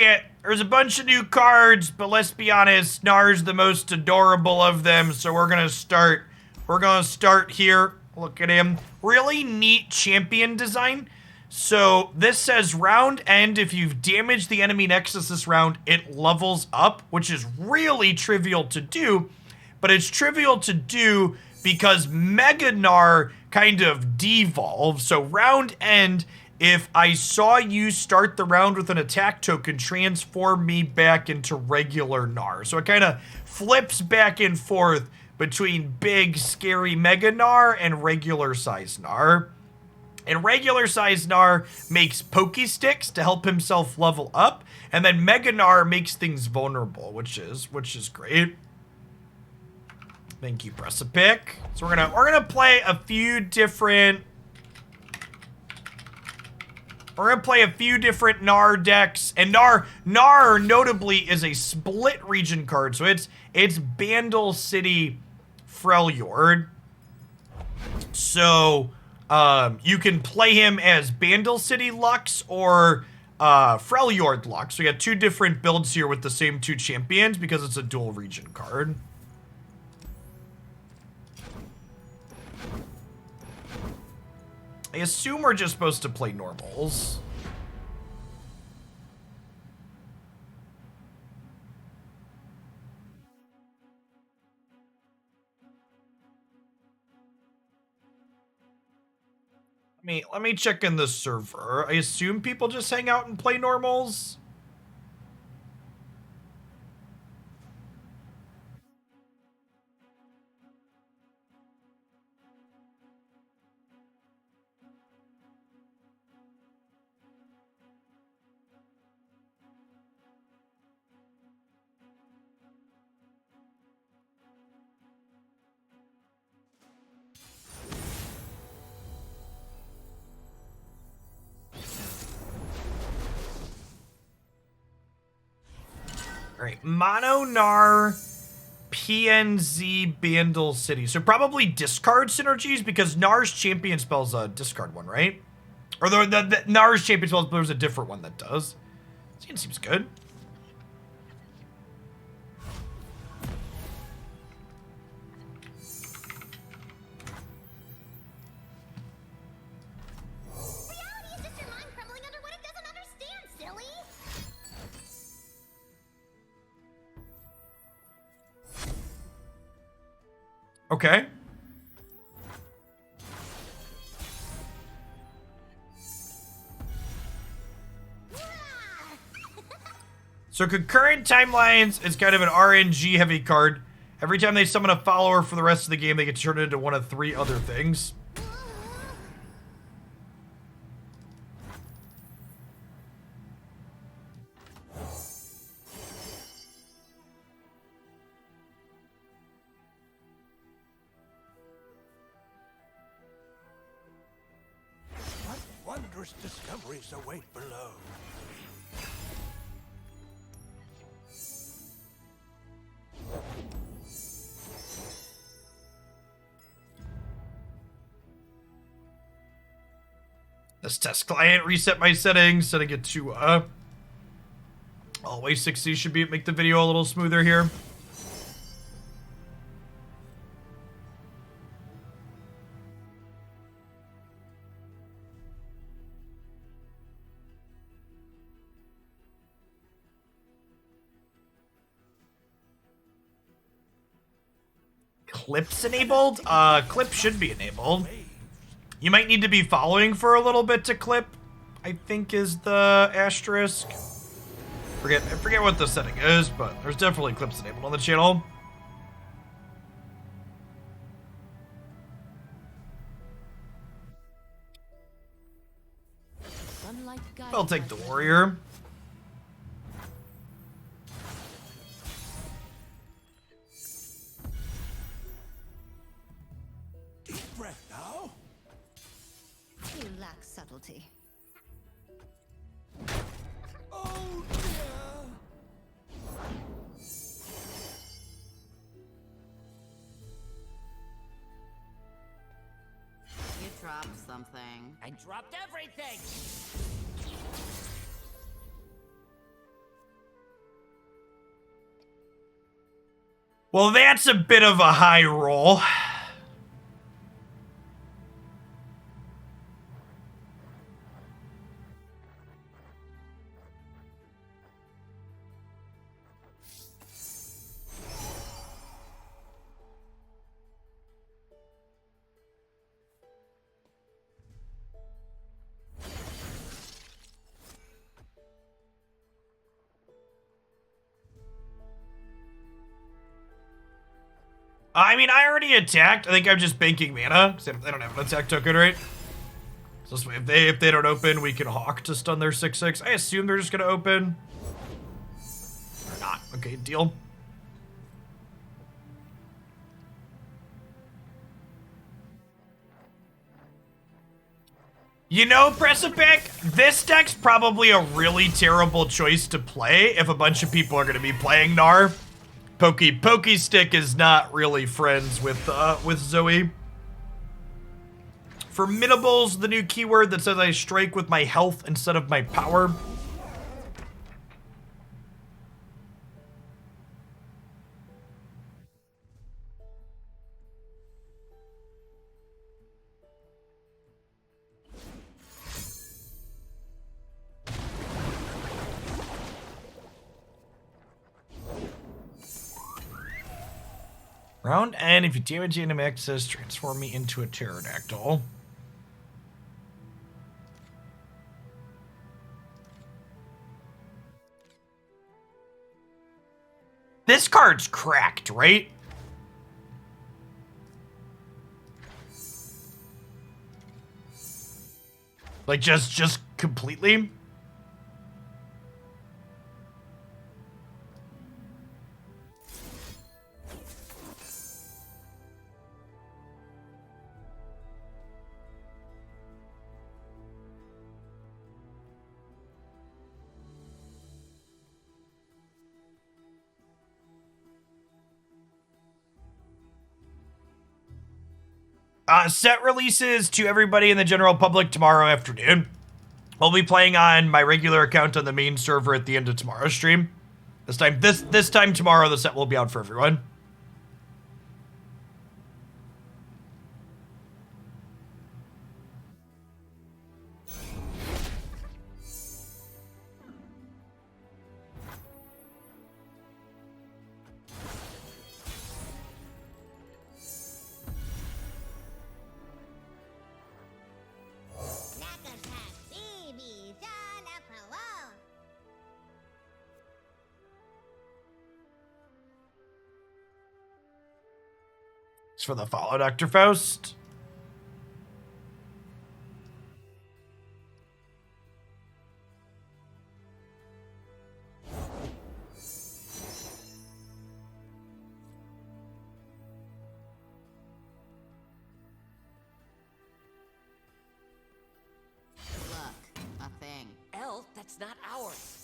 Yeah, there's a bunch of new cards, but let's be honest, Gnar's the most adorable of them, so we're gonna start. We're gonna start here. Look at him. Really neat champion design. So this says round end, if you've damaged the enemy Nexus this round, it levels up, which is really trivial to do, but it's trivial to do because Mega Gnar kind of devolves. So round end, if I saw you start the round with an attack token, transform me back into regular Gnar. So it kind of flips back and forth between big, scary Mega Gnar and regular size Gnar. And regular size Gnar makes Poké Sticks to help himself level up, and then Mega Gnar makes things vulnerable, which is great. Thank you, Precipic. So we're gonna play a few different. We're gonna play a few different Gnar decks, and Gnar notably is a split region card, so it's Bandle City Freljord. So you can play him as Bandle City Lux or Freljord Lux. So we got two different builds here with the same two champions because it's a dual region card. I assume we're just supposed to play normals. Let me check in the server. I assume people just hang out and play normals. Alright, Mono Gnar PNZ Bandle City. So probably discard synergies because Gnar's champion spell's a discard one, right? Or the Gnar's champion spell, there's a different one that does. It seems good. Okay. So Concurrent Timelines is kind of an RNG heavy card. Every time they summon a follower for the rest of the game, they get turned into one of 3 other things. Wondrous discoveries await below. This test client reset my settings, setting it to always 60 should make the video a little smoother here. Clips enabled? Clip should be enabled. You might need to be following for a little bit to clip, I think is the asterisk. I forget what the setting is, but there's definitely clips enabled on the channel. I'll take the warrior. Deep breath now. You lack subtlety. Oh dear. You dropped something. I dropped everything! Well, that's a bit of a high roll. I mean, I already attacked. I think I'm just banking mana because they don't have an attack token, right? So this way, if they don't open, we can Hawk to stun their 6/6. I assume they're just gonna open. Or not. Okay, deal. You know, Precipic, this deck's probably a really terrible choice to play if a bunch of people are gonna be playing Gnar. Pokey Stick is not really friends with Zoe. Formidable's the new keyword that says I strike with my health instead of my power. Round N, if you damage the enemy access, transform me into a pterodactyl. This card's cracked, right? Like just completely? Set releases to everybody in the general public tomorrow afternoon. We'll be playing on my regular account on the main server at the end of tomorrow's stream. This time tomorrow, the set will be out for everyone. It's for the follow, Dr. Faust. Look, a thing. Elf, that's not ours.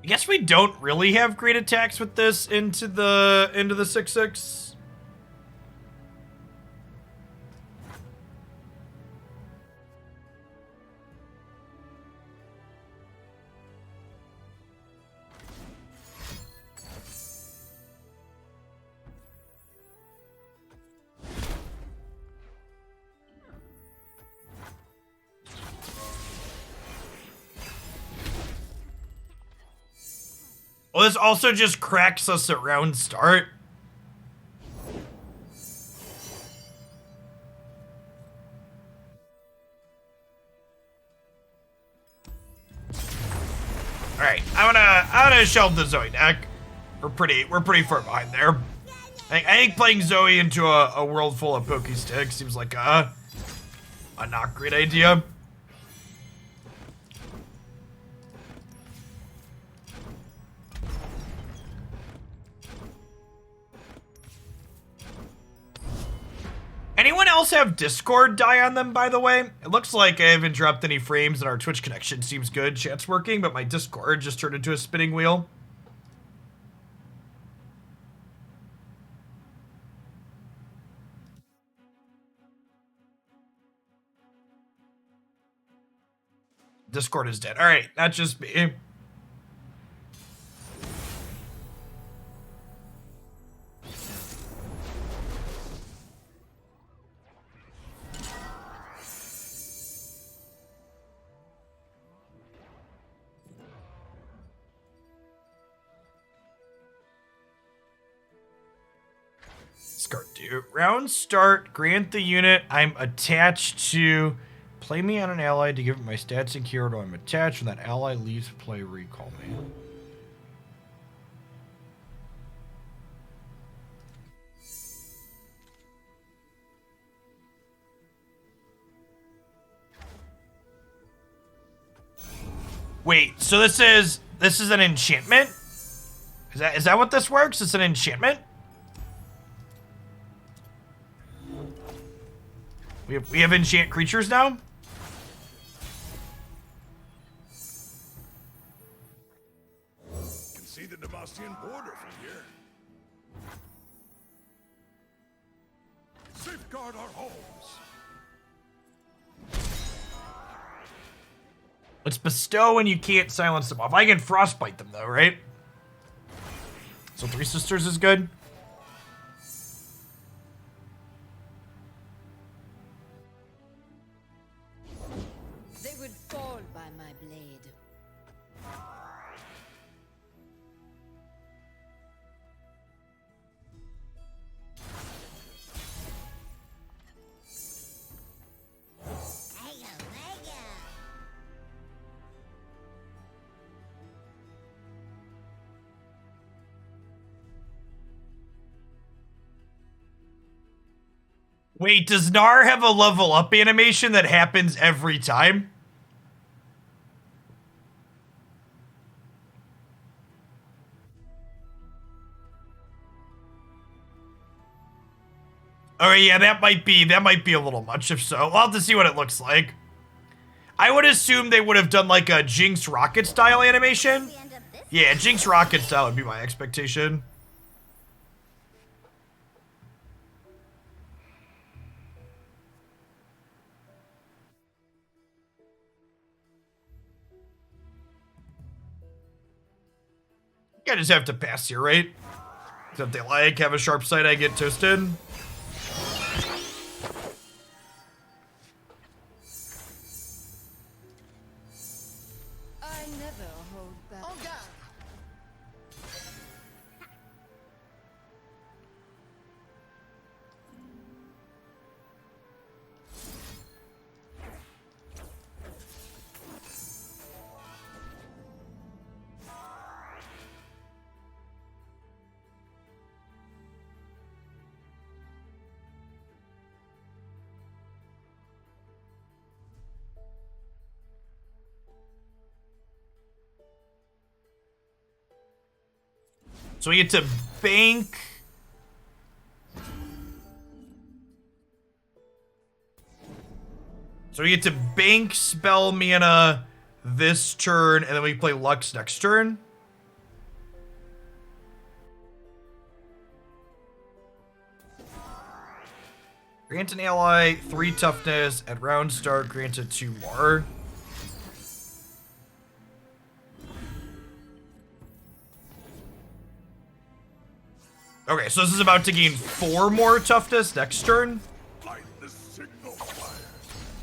I guess we don't really have great attacks with this into the 6/6. Well, this also just cracks us at round start. All right, I'm gonna shelve the Zoe deck. We're pretty far behind there. I think playing Zoe into a world full of Pokesticks seems like a not great idea. Anyone else have Discord die on them, by the way? It looks like I haven't dropped any frames and our Twitch connection seems good. Chat's working, but my Discord just turned into a spinning wheel. Discord is dead. All right, that's just me. Round start, grant the unit I'm attached to. Play me on an ally to give it my stats and hero I'm attached. When that ally leaves play, recall me. Wait, so this is an enchantment? Is that what this works? It's an enchantment? We have enchant creatures now? Can see the Demacian border from here. Safeguard our homes. It's bestow and you can't silence them off. I can frostbite them though, right? So Three Sisters is good. They would fall by my blade. Wait, does Gnar have a level up animation that happens every time? Oh yeah, that might be a little much if so. We'll have to see what it looks like. I would assume they would have done like a Jinx Rocket style animation. Yeah, Jinx Rocket style would be my expectation. I just have to pass here, right? So if they like, have a sharp sight, I get toasted. I never hold back. On guard. So we get to bank. So we get to bank spell mana this turn, and then we play Lux next turn. Grant an ally 3 toughness at round start, granted 2 more. Okay, so this is about to gain 4 more toughness next turn. Light the signal fire.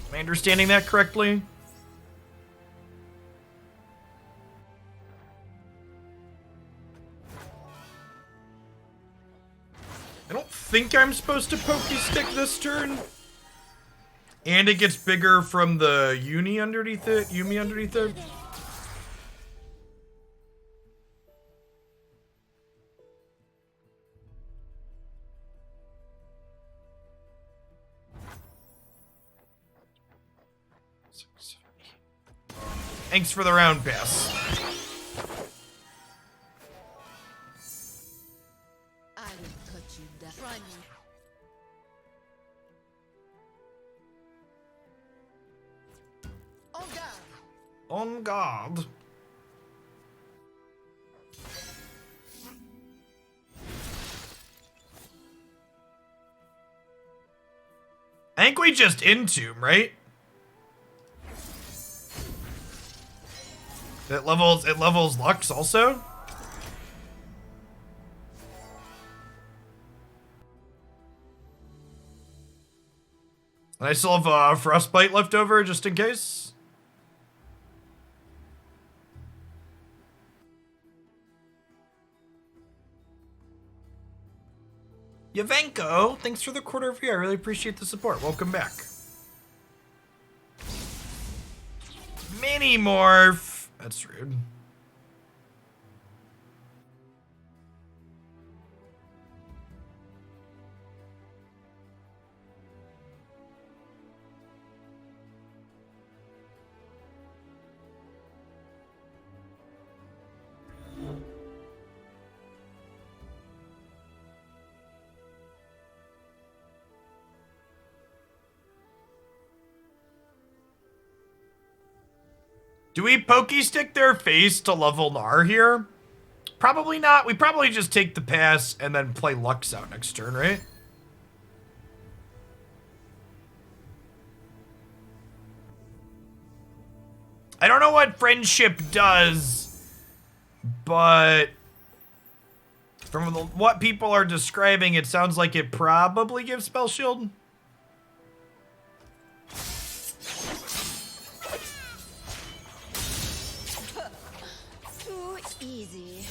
Am I understanding that correctly? I don't think I'm supposed to pokey stick this turn. And it gets bigger from the Yumi underneath it. Thanks for the round pass. I will cut you down. Try me. On guard. On guard. I think we just entomb, right? It levels Lux also? And I still have Frostbite left over just in case. Yavenko, thanks for the quarter of year. I really appreciate the support. Welcome back. Mini Morph. That's rude. Do we pokey stick their face to level Gnar here? Probably not. We probably just take the pass and then play Lux out next turn, right? I don't know what friendship does, but from what people are describing, it sounds like it probably gives spell shield. Easy.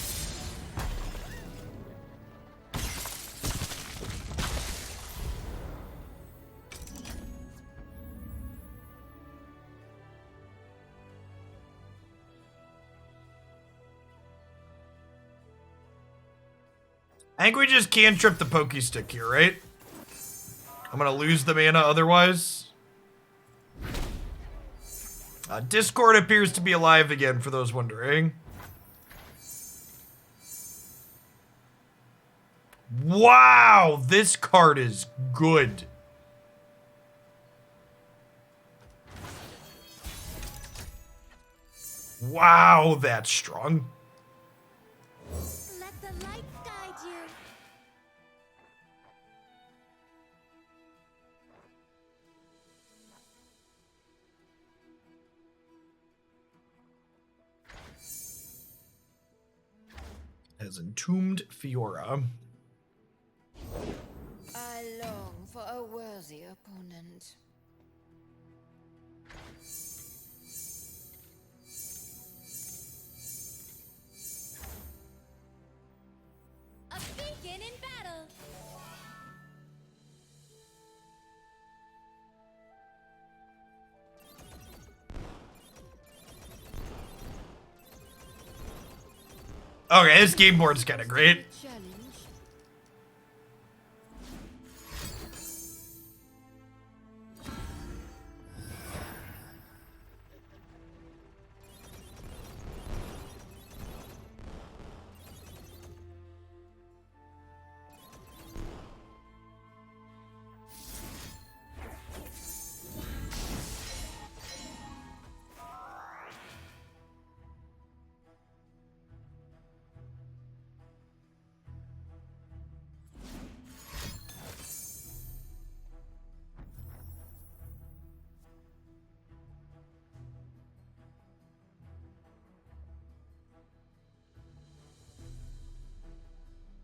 I think we just can't trip the pokey stick here, right? I'm gonna lose the mana otherwise. Discord appears to be alive again, for those wondering. Wow, this card is good. Wow, that's strong. Let the light guide you. Has entombed Fiora. I long for a worthy opponent. A beacon in battle. Okay, this game board's kind of great. Challenge.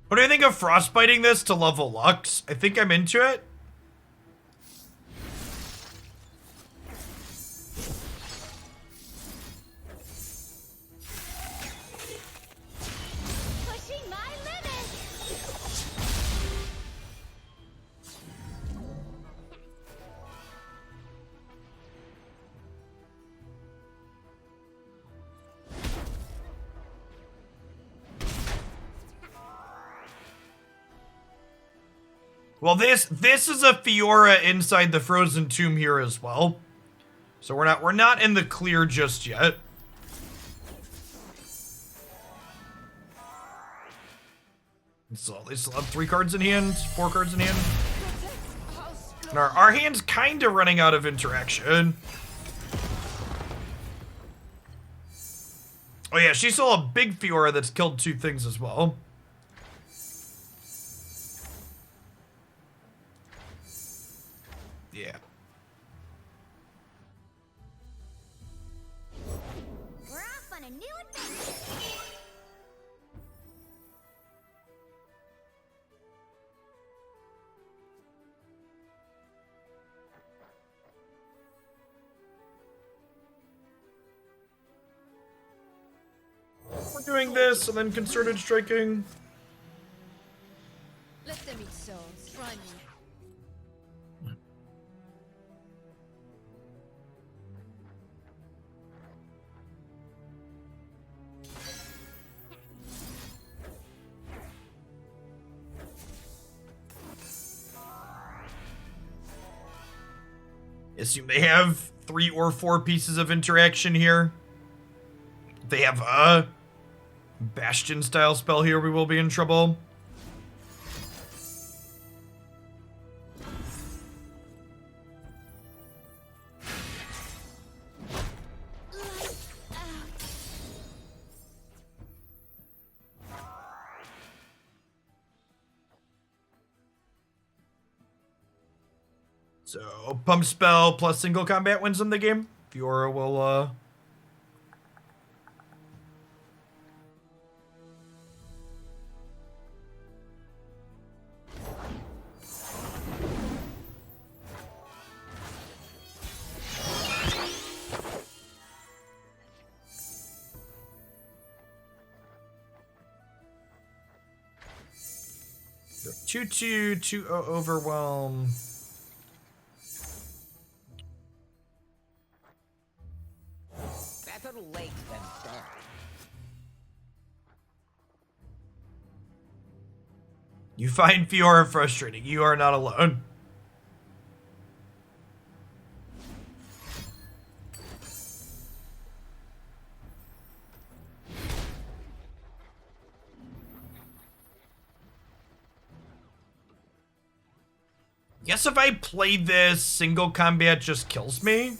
What do you think of frostbiting this to level Lux? I think I'm into it. Pushing my limits. Well, this is a Fiora inside the frozen tomb here as well. So we're not in the clear just yet. So they still have 3 cards in hand, 4 cards in hand. And our hand's kind of running out of interaction. Oh yeah, she's still a big Fiora that's killed 2 things as well. Yeah. We're off on a new adventure. We're doing this and then concerted striking. Let them eat souls. Try me. Assume they have 3 or 4 pieces of interaction here. If they have a Bastion style spell here, we will be in trouble. So, pump spell plus single combat wins in the game. Fiora will, two overwhelm. Better late than sorry. You find Fiora frustrating. You are not alone. Guess if I play this, single combat just kills me.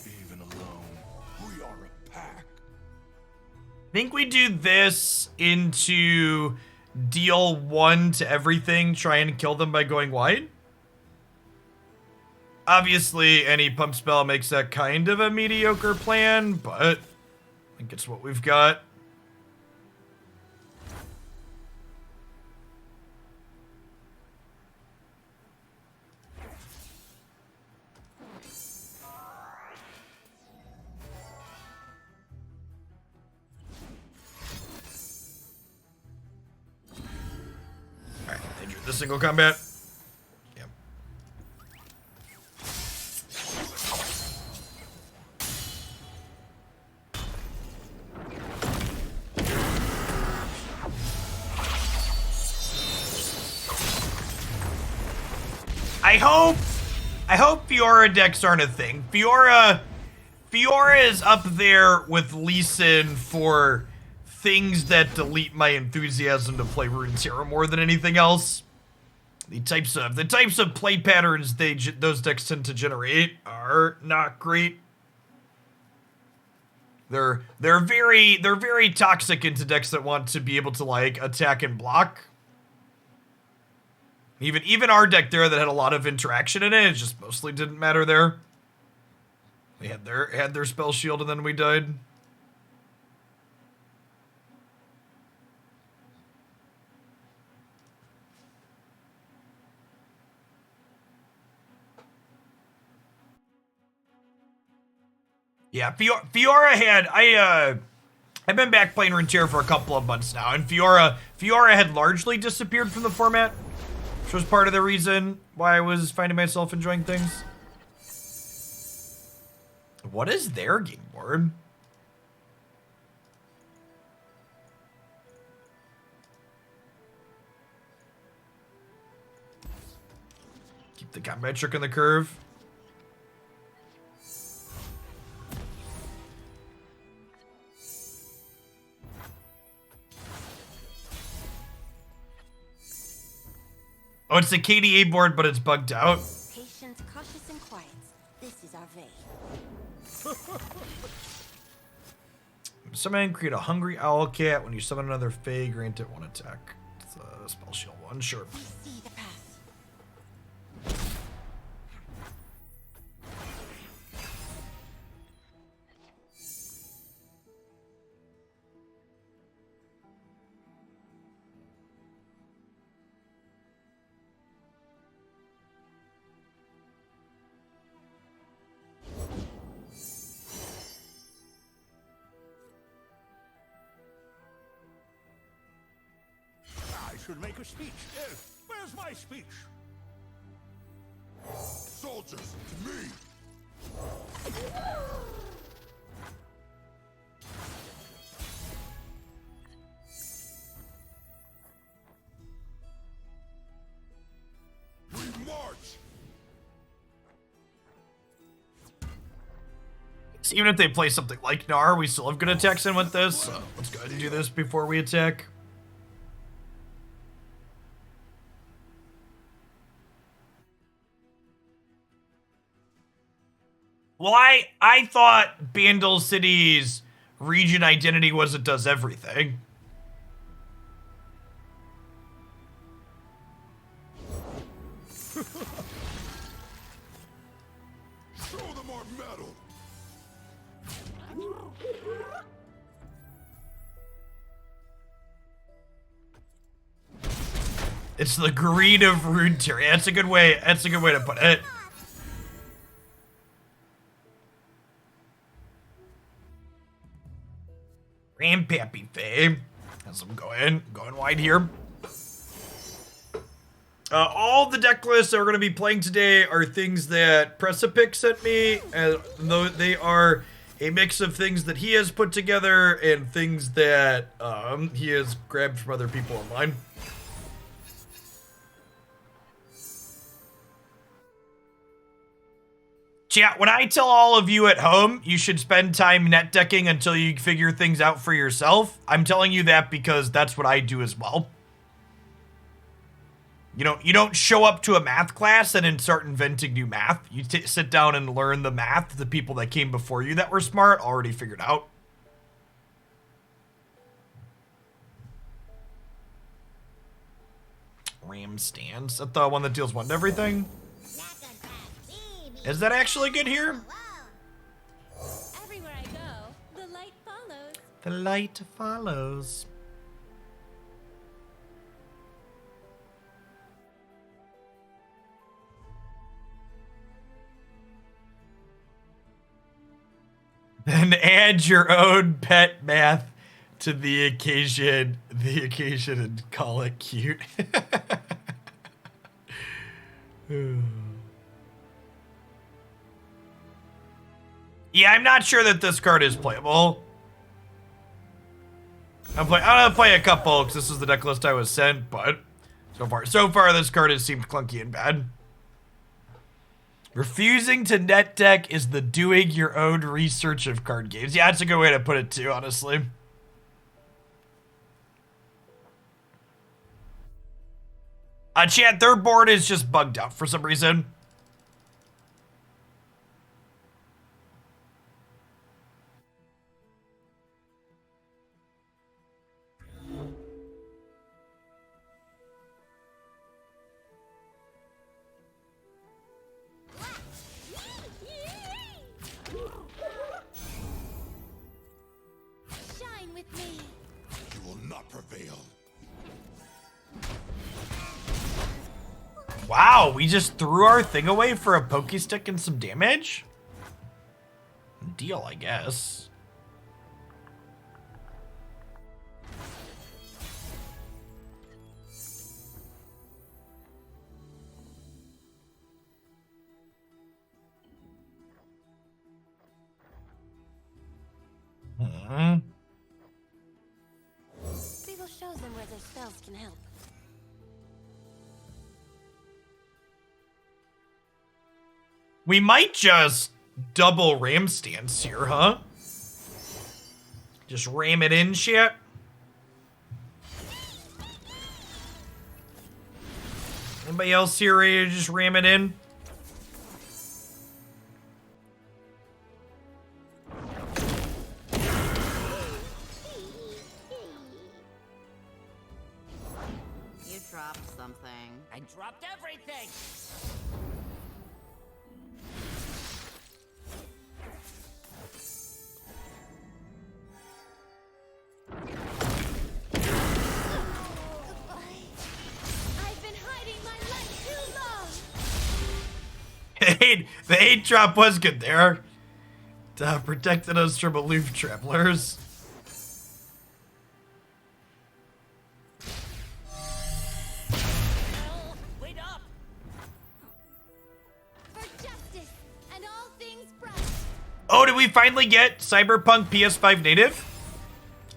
Even alone, we are a pack. I think we do this into deal 1 to everything, try and kill them by going wide. Obviously, any pump spell makes that kind of a mediocre plan, but I think it's what we've got. Alright, they drew the single combat. Yep. I hope Fiora decks aren't a thing. Fiora is up there with Lee Sin for things that delete my enthusiasm to play Ruenterra more than anything else. The types of play patterns those decks tend to generate are not great. They're very toxic into decks that want to be able to like attack and block. Even our deck there that had a lot of interaction in it just mostly didn't matter there. They had their spell shield and then we died. Yeah, Fiora had I've been back playing Ruenterra for a couple of months now, and Fiora had largely disappeared from the format, which was part of the reason why I was finding myself enjoying things. What is their game board? Keep the combat trick in the curve. Oh, it's a KDA board, but it's bugged out. Patient, cautious, and quiet. This is our vein. Summon, create a hungry owl cat. When you summon another Fae, grant it 1 attack. It's a spell shield 1, sure. See the path. I should make a speech. Where's my speech? Soldiers, to me! We march! So even if they play something like Gnar, we still have good attacks in with this. So let's go ahead and do this before we attack. Well, I thought Bandle City's region identity was it does everything. Show them our metal! It's the greed of Ruenterra. That's a good way. That's a good way to put it. Grandpappy Fae. As I'm going wide here. All the deck lists that we're going to be playing today are things that Precipice sent me, and they are a mix of things that he has put together and things that he has grabbed from other people online. Chat, when I tell all of you at home you should spend time net decking until you figure things out for yourself, I'm telling you that because that's what I do as well. You don't show up to a math class and then start inventing new math. You sit down and learn the math the people that came before you that were smart already figured out. Ram stands. Is that the one that deals 1 to everything? Is that actually good here? Everywhere I go, the light follows. The light follows. And add your own pet math to the occasion and call it cute. Yeah, I'm not sure that this card is playable. I'm gonna play a couple because this is the deck list I was sent, but so far this card has seemed clunky and bad. Refusing to net deck is the doing your own research of card games. Yeah, that's a good way to put it too, honestly. Chat, their board is just bugged out for some reason. Shine with me. You will not prevail. Wow, we just threw our thing away for a Pokestick and some damage? Deal, I guess. People shows them where their spells can help. We might just double ram stance here, huh? Just ram it in, shit. Anybody else here ready to just ram it in? something. I dropped everything! I've been hiding my light too long. The 8 drop was good there. Protected us from aloof travelers. Wait up! For justice and all things bright. Oh, did we finally get Cyberpunk PS5 native?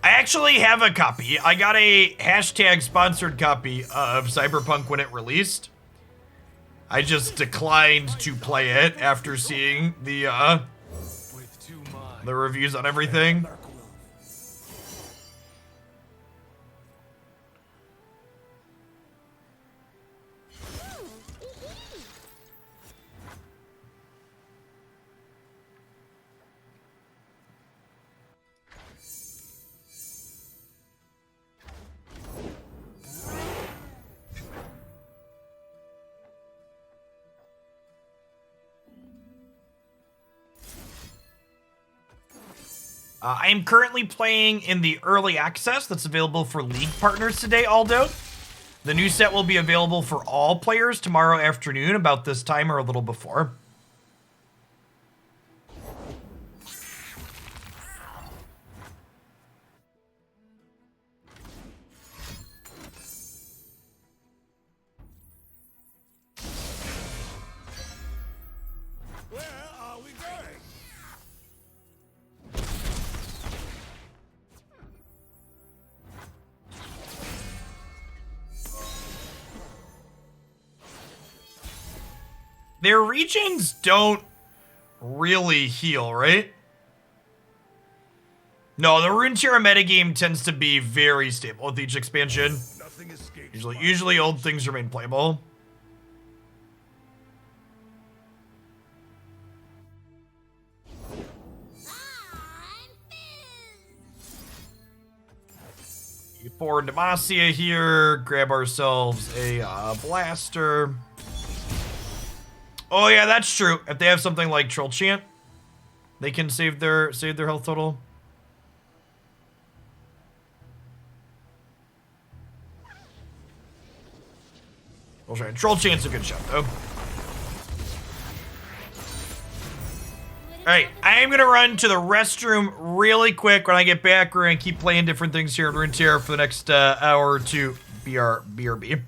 I actually have a copy. I got a hashtag sponsored copy of Cyberpunk when it released. I just declined to play it after seeing the reviews on everything. I am currently playing in the early access that's available for League partners today, Aldo. The new set will be available for all players tomorrow afternoon about this time or a little before. Where are we going? Their regions don't really heal, right? No, the Ruenterra metagame tends to be very stable with each expansion. Nothing escapes. Usually old things remain playable. For Demacia here, grab ourselves a blaster. Oh yeah, that's true. If they have something like Troll Chant, they can save their health total. Troll Chant's a good shot though. Alright, I am gonna run to the restroom really quick. When I get back, we're gonna keep playing different things here at Ruenterra for the next hour or two. BRB.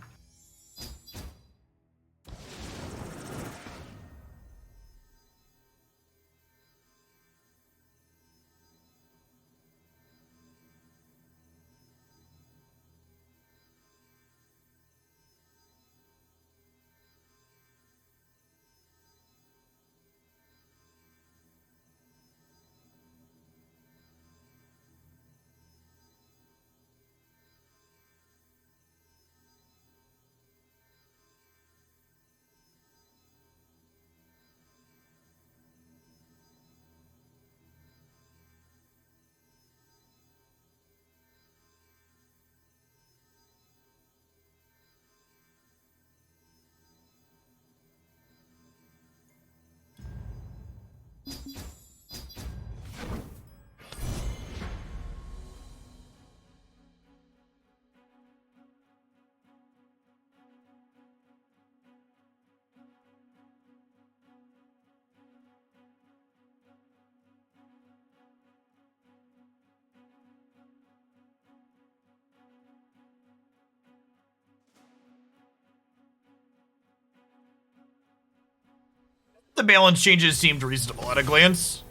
The balance changes seemed reasonable at a glance.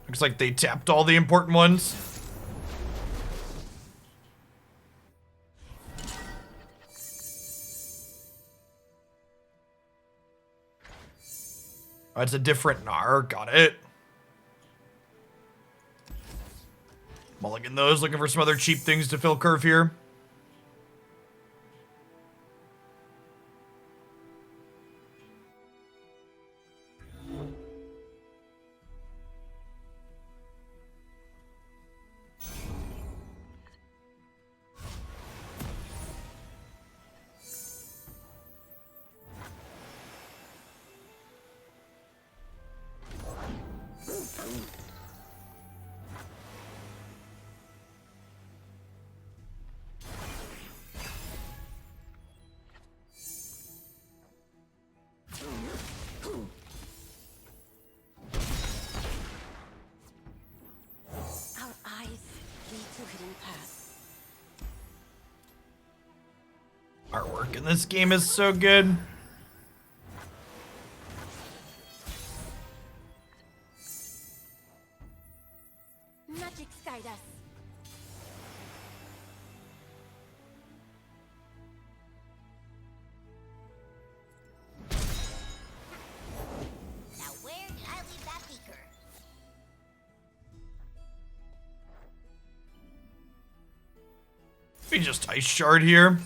Looks like they tapped all the important ones. Oh, it's a different Gnar. Got it. Mulligan those, looking for some other cheap things to fill curve here. artwork in this game is so good. Magic guide us. Now where did I leave that beaker? We just ice shard here.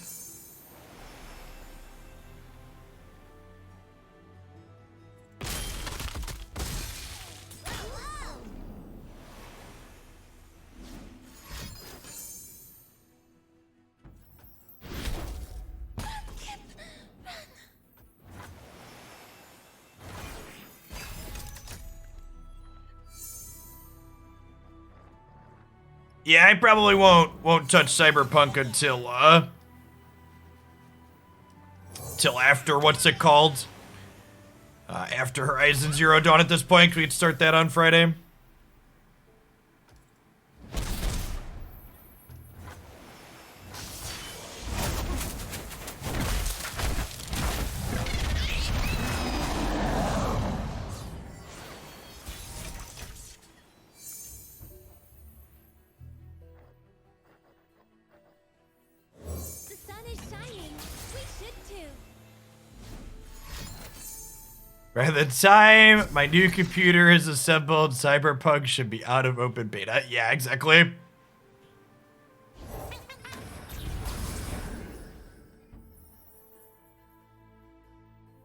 Yeah, I probably won't touch Cyberpunk till after, what's it called? After Horizon Zero Dawn at this point. We'd start that on Friday. The sun is shining. We should too. By the time my new computer is assembled, Cyberpunk should be out of open beta. Yeah, exactly.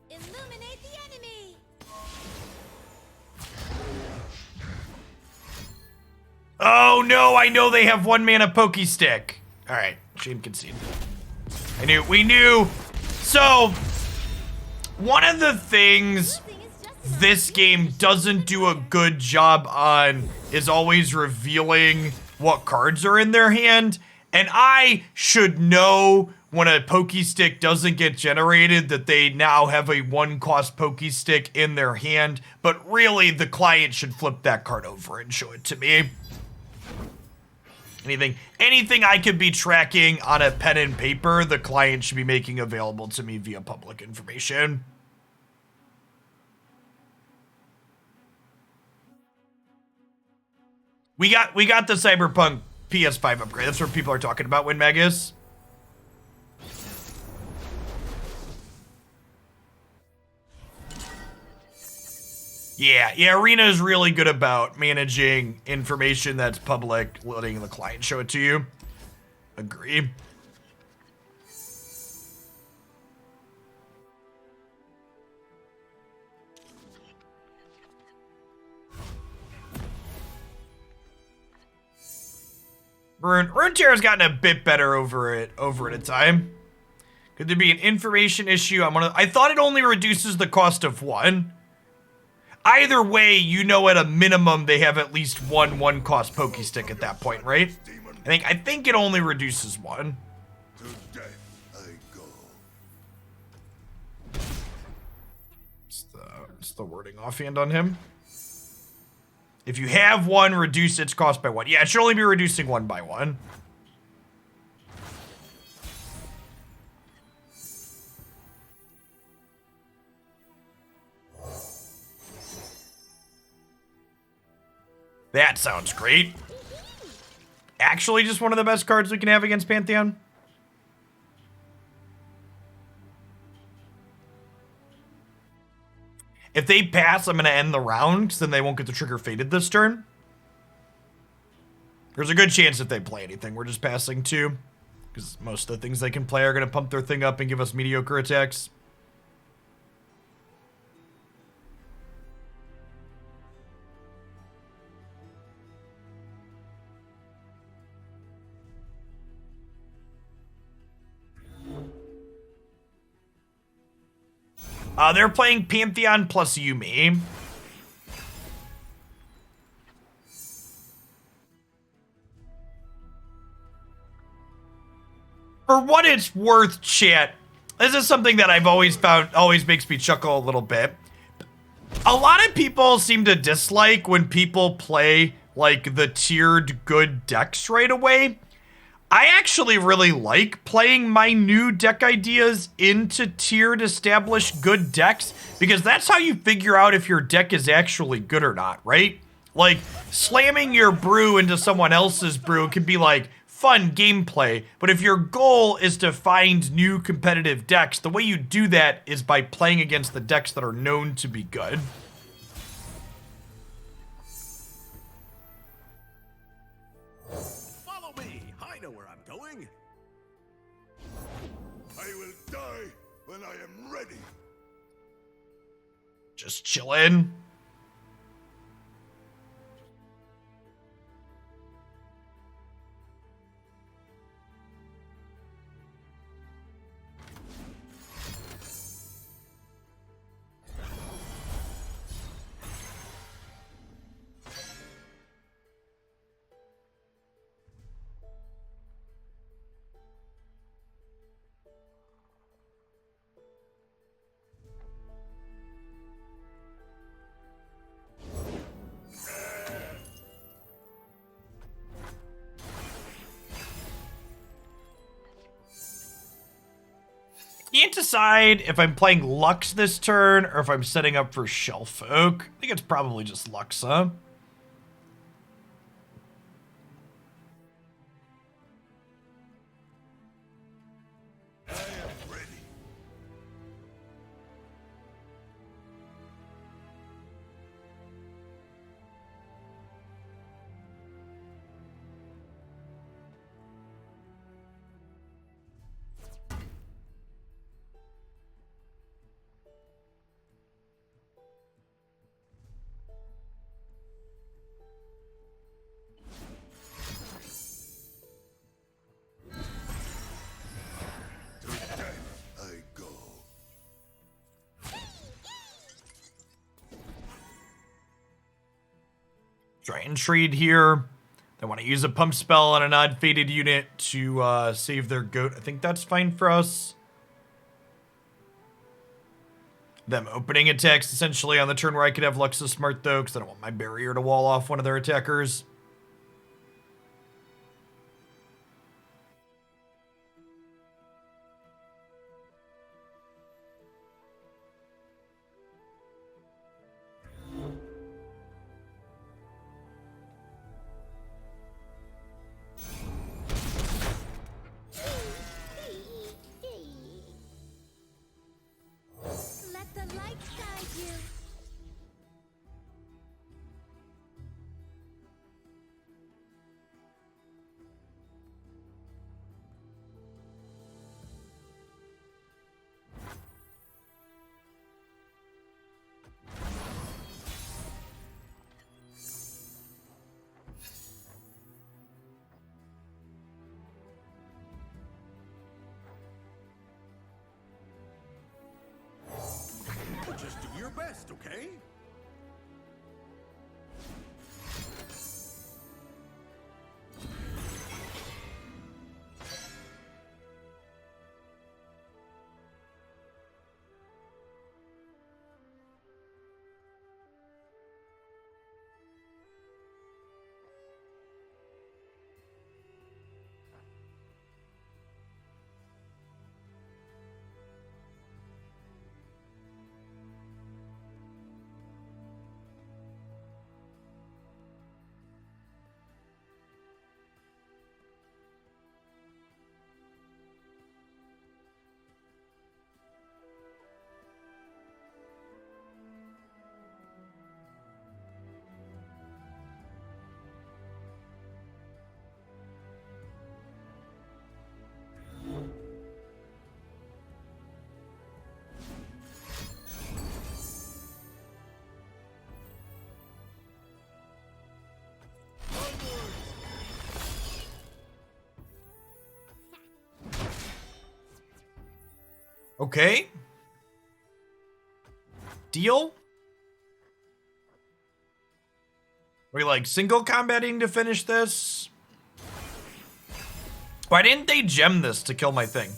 Illuminate the enemy. Oh no, I know they have 1 mana Pokey Stick. Alright, shame concede. We knew. So, one of the things this game doesn't do a good job on is always revealing what cards are in their hand. And I should know when a Pokey Stick doesn't get generated that they now have a 1-cost Pokey Stick in their hand. But really, the client should flip that card over and show it to me. Anything I could be tracking on a pen and paper, the client should be making available to me via public information. We got the Cyberpunk PS5 upgrade. That's what people are talking about, Win Magus. Yeah, Arena is really good about managing information that's public, letting the client show it to you. Agree. Ruenterra's gotten a bit better over it at time. Could there be an information issue? I thought it only reduces the cost of 1. Either way, you know at a minimum they have at least one cost Pokey Stick at that point, right? I think it only reduces 1. To death I go. It's the wording offhand on him. If you have 1, reduce its cost by 1. Yeah, it should only be reducing 1 by 1. That sounds great. Actually, just one of the best cards we can have against Pantheon. If they pass, I'm going to end the round, because then they won't get the trigger faded this turn. There's a good chance if they play anything, we're just passing 2. Because most of the things they can play are going to pump their thing up and give us mediocre attacks. They're playing Pantheon plus Yumi. For what it's worth, chat, this is something that I've always found always makes me chuckle a little bit. A lot of people seem to dislike when people play, like, the tiered good decks right away. I actually really like playing my new deck ideas into tiered established good decks, because that's how you figure out if your deck is actually good or not, right? Like, slamming your brew into someone else's brew can be like fun gameplay, but if your goal is to find new competitive decks, the way you do that is by playing against the decks that are known to be good. Follow me. I know where I'm going. I will die when I am ready. Just chillin'. Can't decide if I'm playing Lux this turn or if I'm setting up for Shelf Oak. I think it's probably just Lux, huh? I am ready. To death I go. Try and trade here. They want to use a pump spell on an odd fated unit to save their goat. I think that's fine for us. Them opening attacks essentially on the turn where I could have Luxus Smart though, because I don't want my barrier to wall off one of their attackers. Let the light guide you. Just do your best, okay? Okay. Deal? Are we like single combating to finish this? Why didn't they gem this to kill my thing?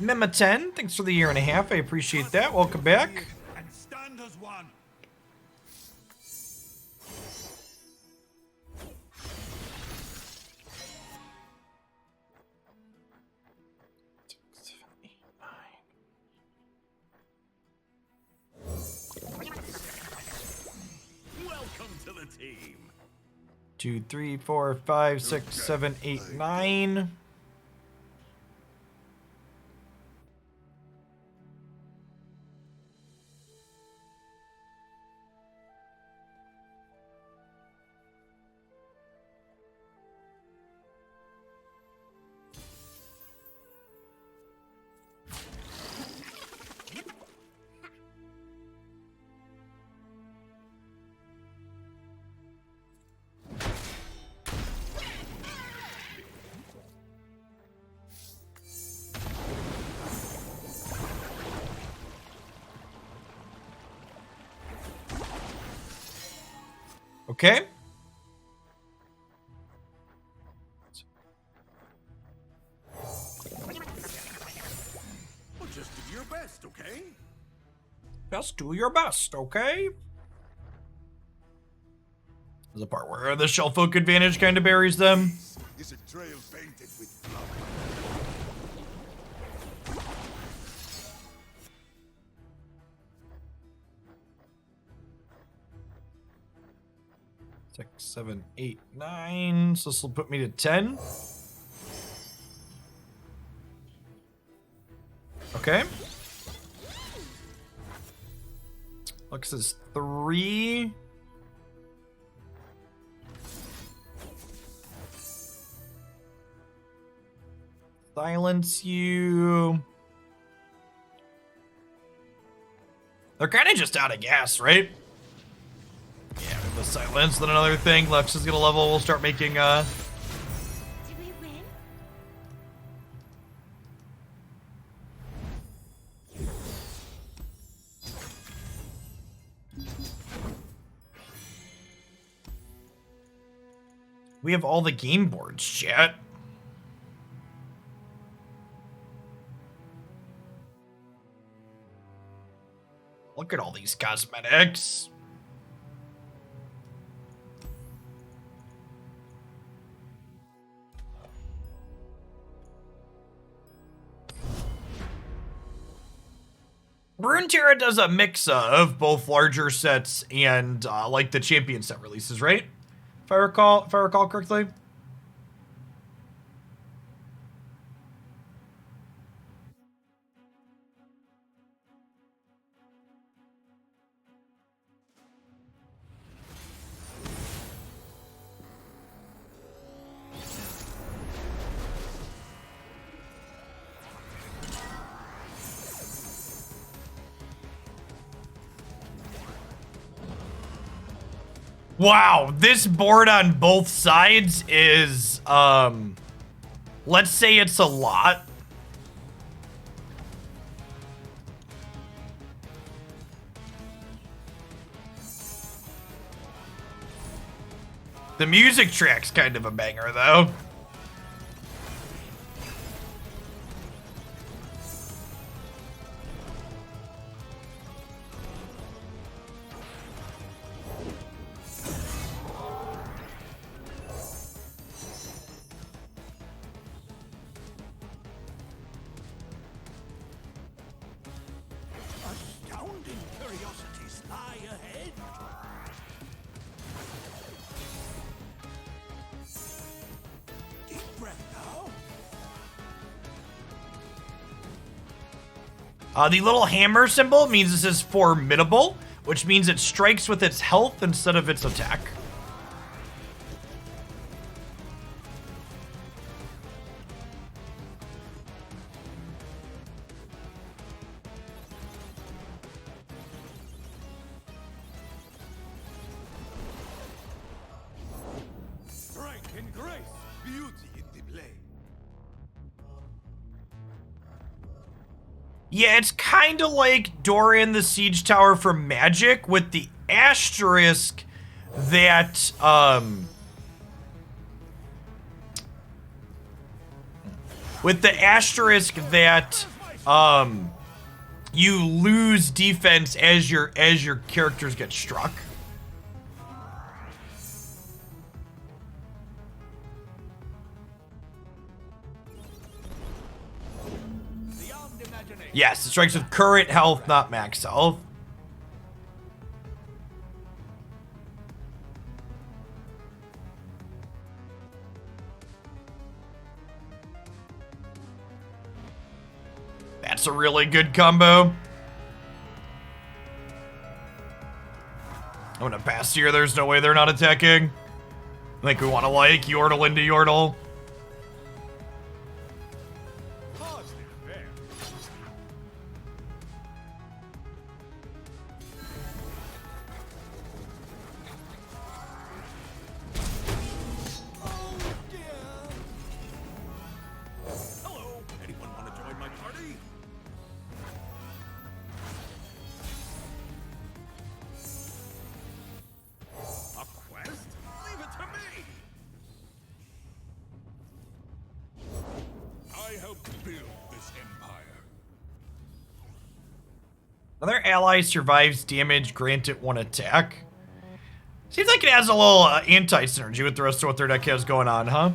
Mema10, thanks for the year and a half. I appreciate that. Welcome back. And stand as one. Welcome to the team. 2, 3, 4, 5, 6, 7, 8, 9. Okay. Well, just do your best, okay? Just do your best, okay? There's a part where the Shelf Oak advantage kind of buries them. Is a trail painted with blood. 6, 7, 8, 9. So this will put me to 10. Okay. Lux is 3. Silence you. They're kind of just out of gas, right? Yeah, with the silence, then another thing. Lux is gonna level. We'll start making Did we win? We have all the game boards, chat. Look at all these cosmetics. Ruenterra does a mix of both larger sets and like the champion set releases, right? If I recall correctly. Wow, this board on both sides is, let's say it's a lot. The music track's kind of a banger, though. Astounding curiosities lie ahead. Deep breath now. The little hammer symbol means this is formidable, which means it strikes with its health instead of its attack. Strength and grace, beauty in the blade. Yeah, it's kind of like Dorian the Siege Tower from Magic with the asterisk that, you lose defense as your characters get struck. Yes, it strikes with current health, not max health. That's a really good combo. I'm gonna pass here. There's no way they're not attacking. I think we want to like Yordle into Yordle. Another ally survives damage granted one attack. Seems like it has a little anti-synergy with the rest of what their deck has going on, huh?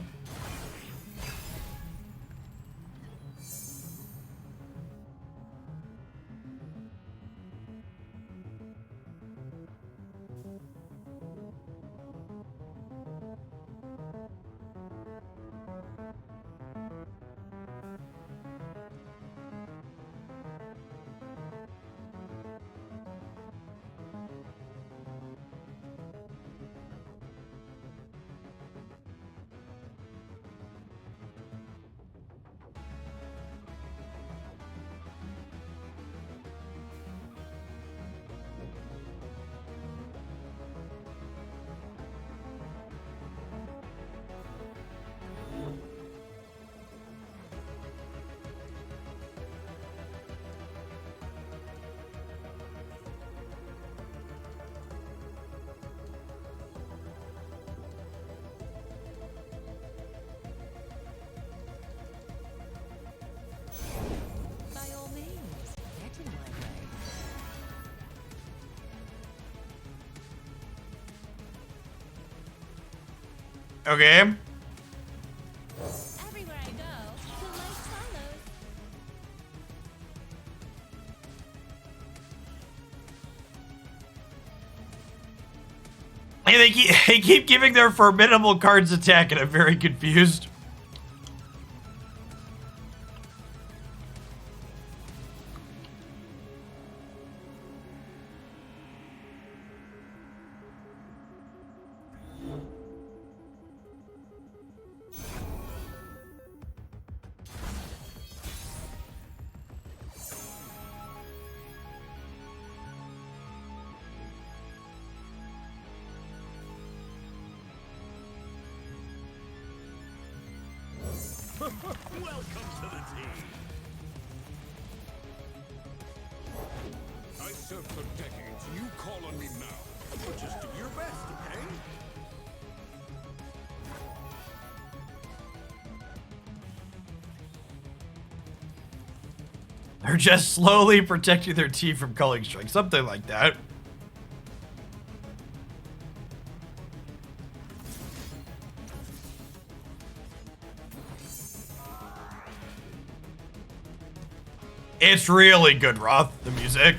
Okay. Everywhere I go, the light follows. Hey, they keep giving their formidable cards attack, and I'm very confused. Welcome to the team. I served for decades, and you call on me now. But just do your best, okay? They're just slowly protecting their team from culling strike, something like that. It's really good, Roth, the music.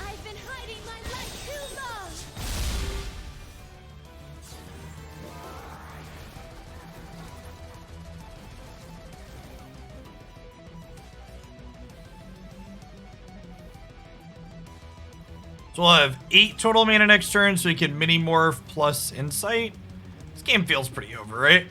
I've been hiding my light too long. So we'll have 8 total mana next turn, so we can mini morph plus insight. This game feels pretty over, right?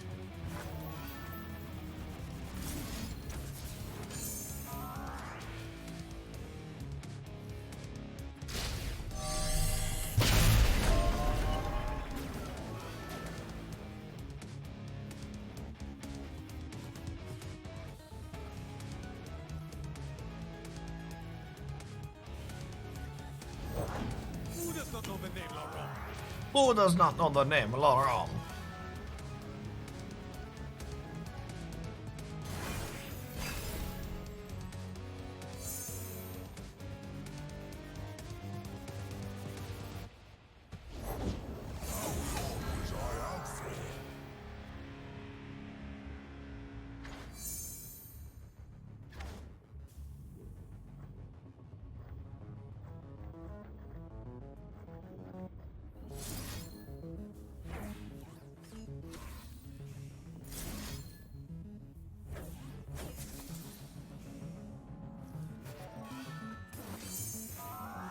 Who does not know the name Laurent?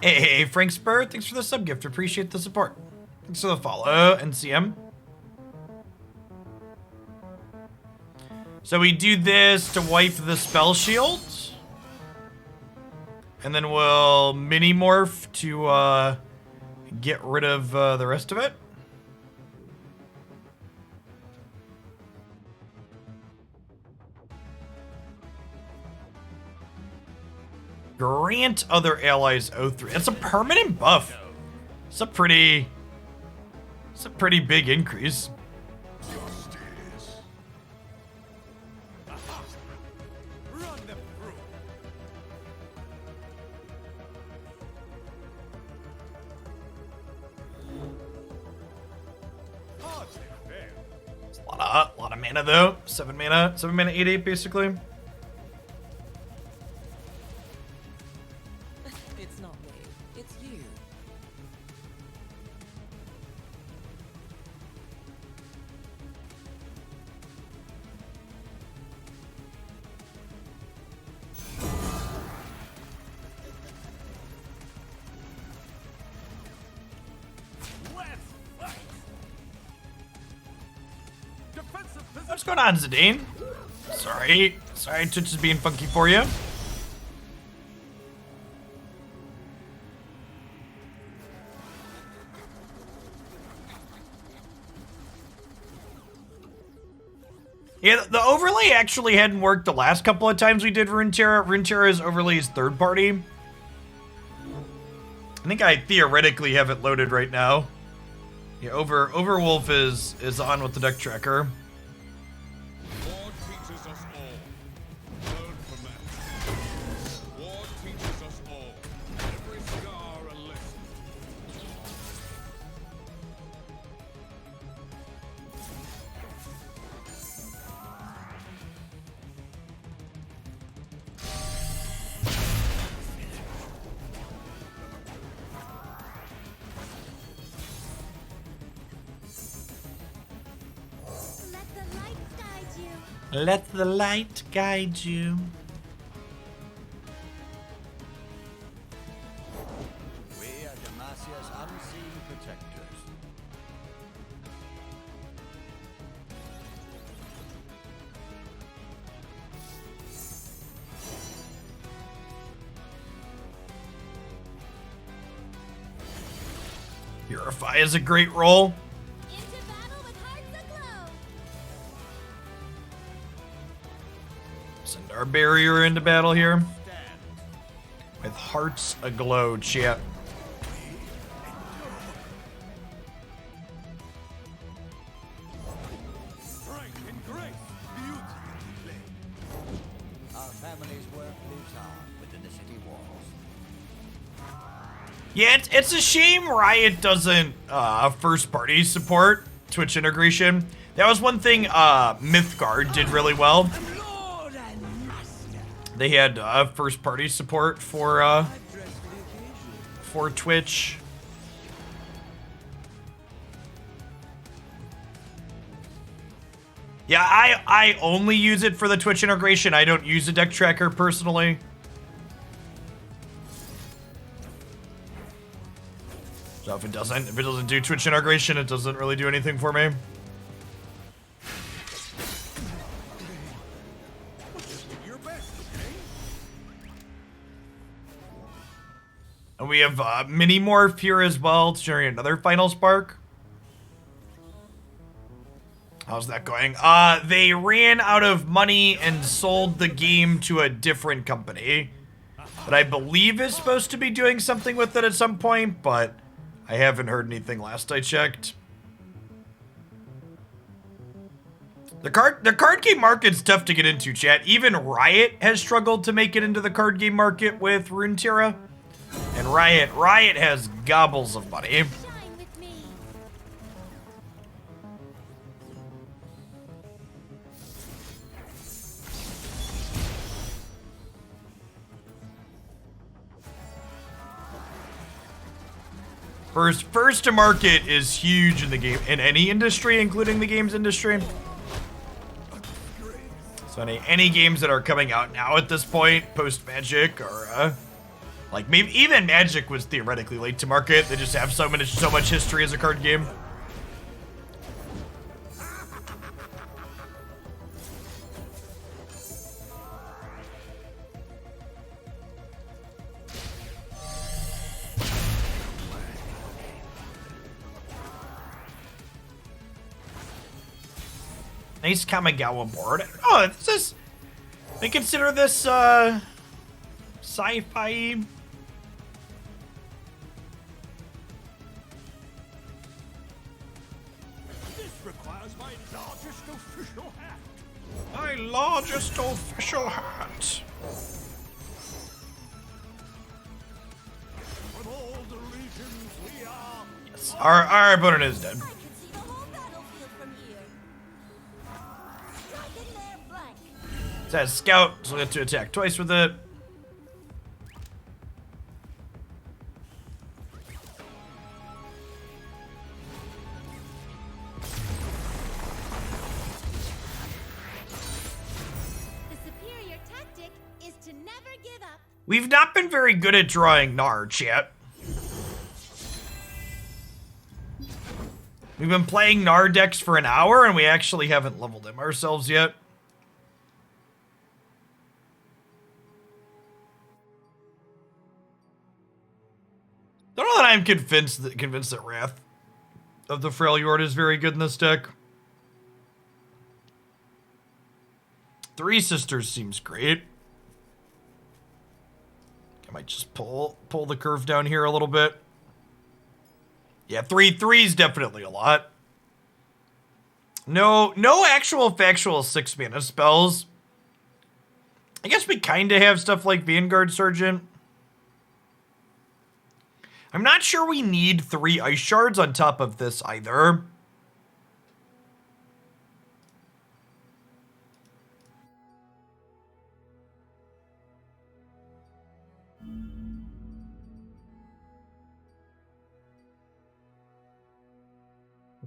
Hey, Frank Spur, thanks for the sub gift. Appreciate the support. Thanks for the follow, NCM. So we do this to wipe the spell shields. And then we'll mini morph to get rid of the rest of it. Grant other allies O3. It's a permanent buff. It's a pretty big increase. Justice. Run them through. Hardly fair. It's a lot of mana though. 7 mana, 8/8 basically. It's not me. It's you. Let's fight. Defensive position. What's going on, Zidane? Sorry, Twitch is being funky for you. Yeah, the overlay actually hadn't worked the last couple of times we did Ruenterra. Ruenterra's overlay is third party. I think I theoretically have it loaded right now. Yeah, Overwolf is on with the deck tracker. War teaches us all. Learn from that. War teaches us all. Every scar a lesson. Let the light guide you. Let the light guide you. We are Demacia's unseen protectors. Purify is a great roll. Into battle with hearts aglow. Send our barrier into battle here. With hearts aglow, chat. Strength and grace. Beauty and play. Our family's work lives on within the city walls. Yeah, it's a shame Riot doesn't first party support Twitch integration. That was one thing Mythgard did really well. Lord and master. They had first party support for Twitch. Yeah, I only use it for the Twitch integration. I don't use a deck tracker personally. So if it doesn't do Twitch integration, it doesn't really do anything for me. Just do your best, okay? And we have mini morph here as well to generate another final spark. How's that going? They ran out of money and sold the game to a different company that I believe is supposed to be doing something with it at some point, but I haven't heard anything last I checked. The card game market's tough to get into, chat. Even Riot has struggled to make it into the card game market with Ruenterra. And Riot has gobbles of money. Shine with me. First to market is huge in the game, in any industry, including the games industry. So any games that are coming out now at this point, post Magic, or like maybe even Magic was theoretically late to market. They just have so much history as a card game. Nice Kamigawa board. Oh, this is... They consider this, sci-fi... This requires my largest official hat. My largest official hat. From all the regions we are. Yes, our opponent is dead. I can see the whole battlefield from here. Strike in their flank. It has Scout, so we have to attack twice with it. The superior tactic is to never give up. We've not been very good at drawing Gnar, chat. We've been playing Gnar decks for an hour, and we actually haven't leveled them ourselves yet. Don't know that I'm convinced that Wrath of the Freljord is very good in this deck. Three Sisters seems great. I might just pull the curve down here a little bit. Yeah, three's definitely a lot. No actual factual 6-mana spells. I guess we kind of have stuff like Vanguard Sergeant. I'm not sure we need 3 Ice Shards on top of this either.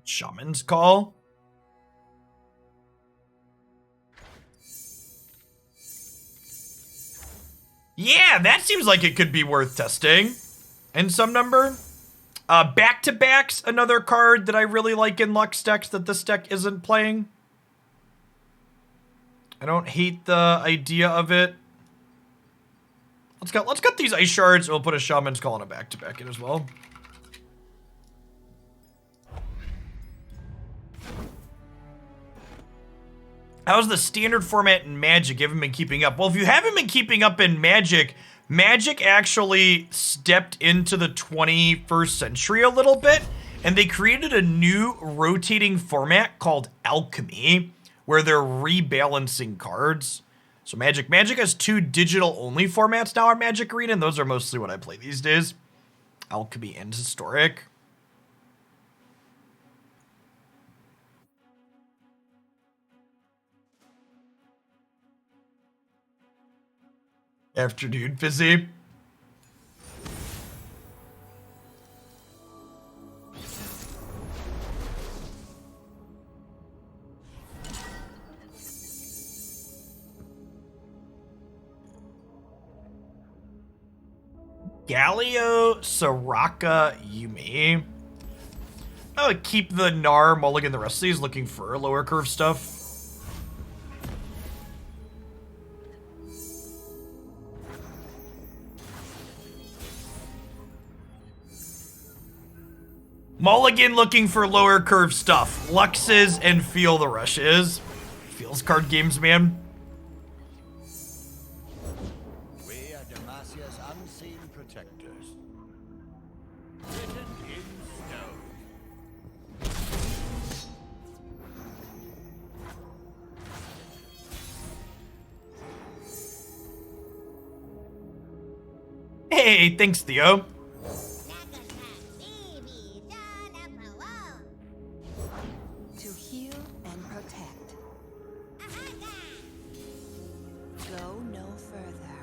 Shaman's Call. Yeah, that seems like it could be worth testing. In some number. Back-to-Back's another card that I really like in Lux decks that this deck isn't playing. I don't hate the idea of it. Let's cut these Ice Shards, and we'll put a Shaman's Call and a back-to-back in as well. How's the standard format in Magic? You haven't been keeping up. Well, if you haven't been keeping up in Magic, Magic actually stepped into the 21st century a little bit, and they created a new rotating format called Alchemy, where they're rebalancing cards. So Magic has 2 digital-only formats now on Magic Arena, and those are mostly what I play these days. Alchemy and Historic. Afternoon, Fizzy. Galio, Soraka, Yumi. I would keep the Gnar, mulligan the rest of these, looking for lower curve stuff. Mulligan looking for lower curve stuff. Luxes and Feel the Rushes. Feels card games, man. We are Demacia's unseen protectors. Written in Hey, thanks, Theo. To heal and protect. Go no further.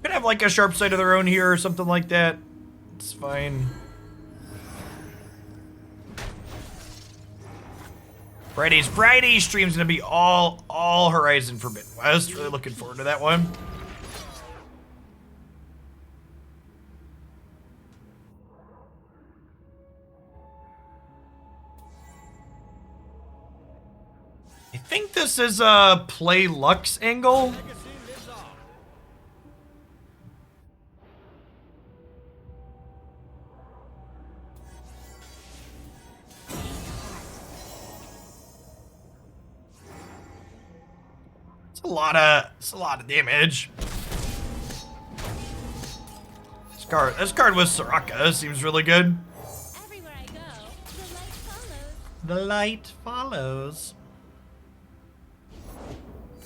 Could have like a sharp side of their own here or something like that. It's fine. Friday's stream's gonna be all Horizon Forbidden West. Really looking forward to that one. I think this is a play Lux angle. It's a lot of damage. This card with Soraka seems really good. Everywhere I go, the light follows. The light follows.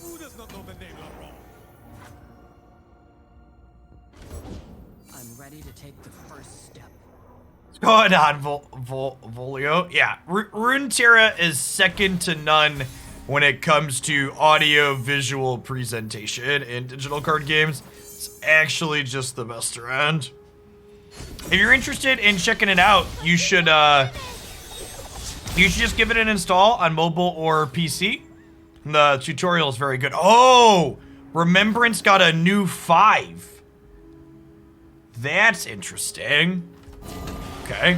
Who does not know the name Laurent? I'm ready to take the first step. What's going on, Volio? Yeah, Ruenterra is second to none when it comes to audio-visual presentation in digital card games. It's actually just the best around. If you're interested in checking it out, you should just give it an install on mobile or PC. The tutorial is very good. Oh, Remembrance got a new 5. That's interesting. Okay.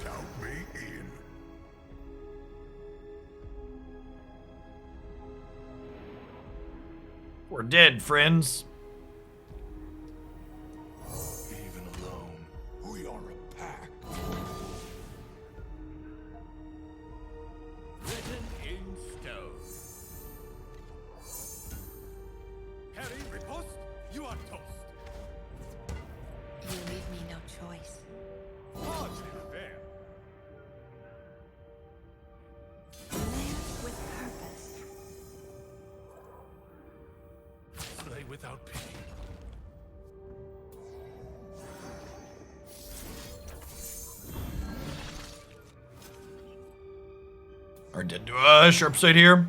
Count me in. We're dead, friends. Even alone, we are a pack. Written in stone. Harry, riposte, you are toast. You leave me no choice. Hardly fair. Live with purpose. Slay without pity. Are dead to a sharp side here.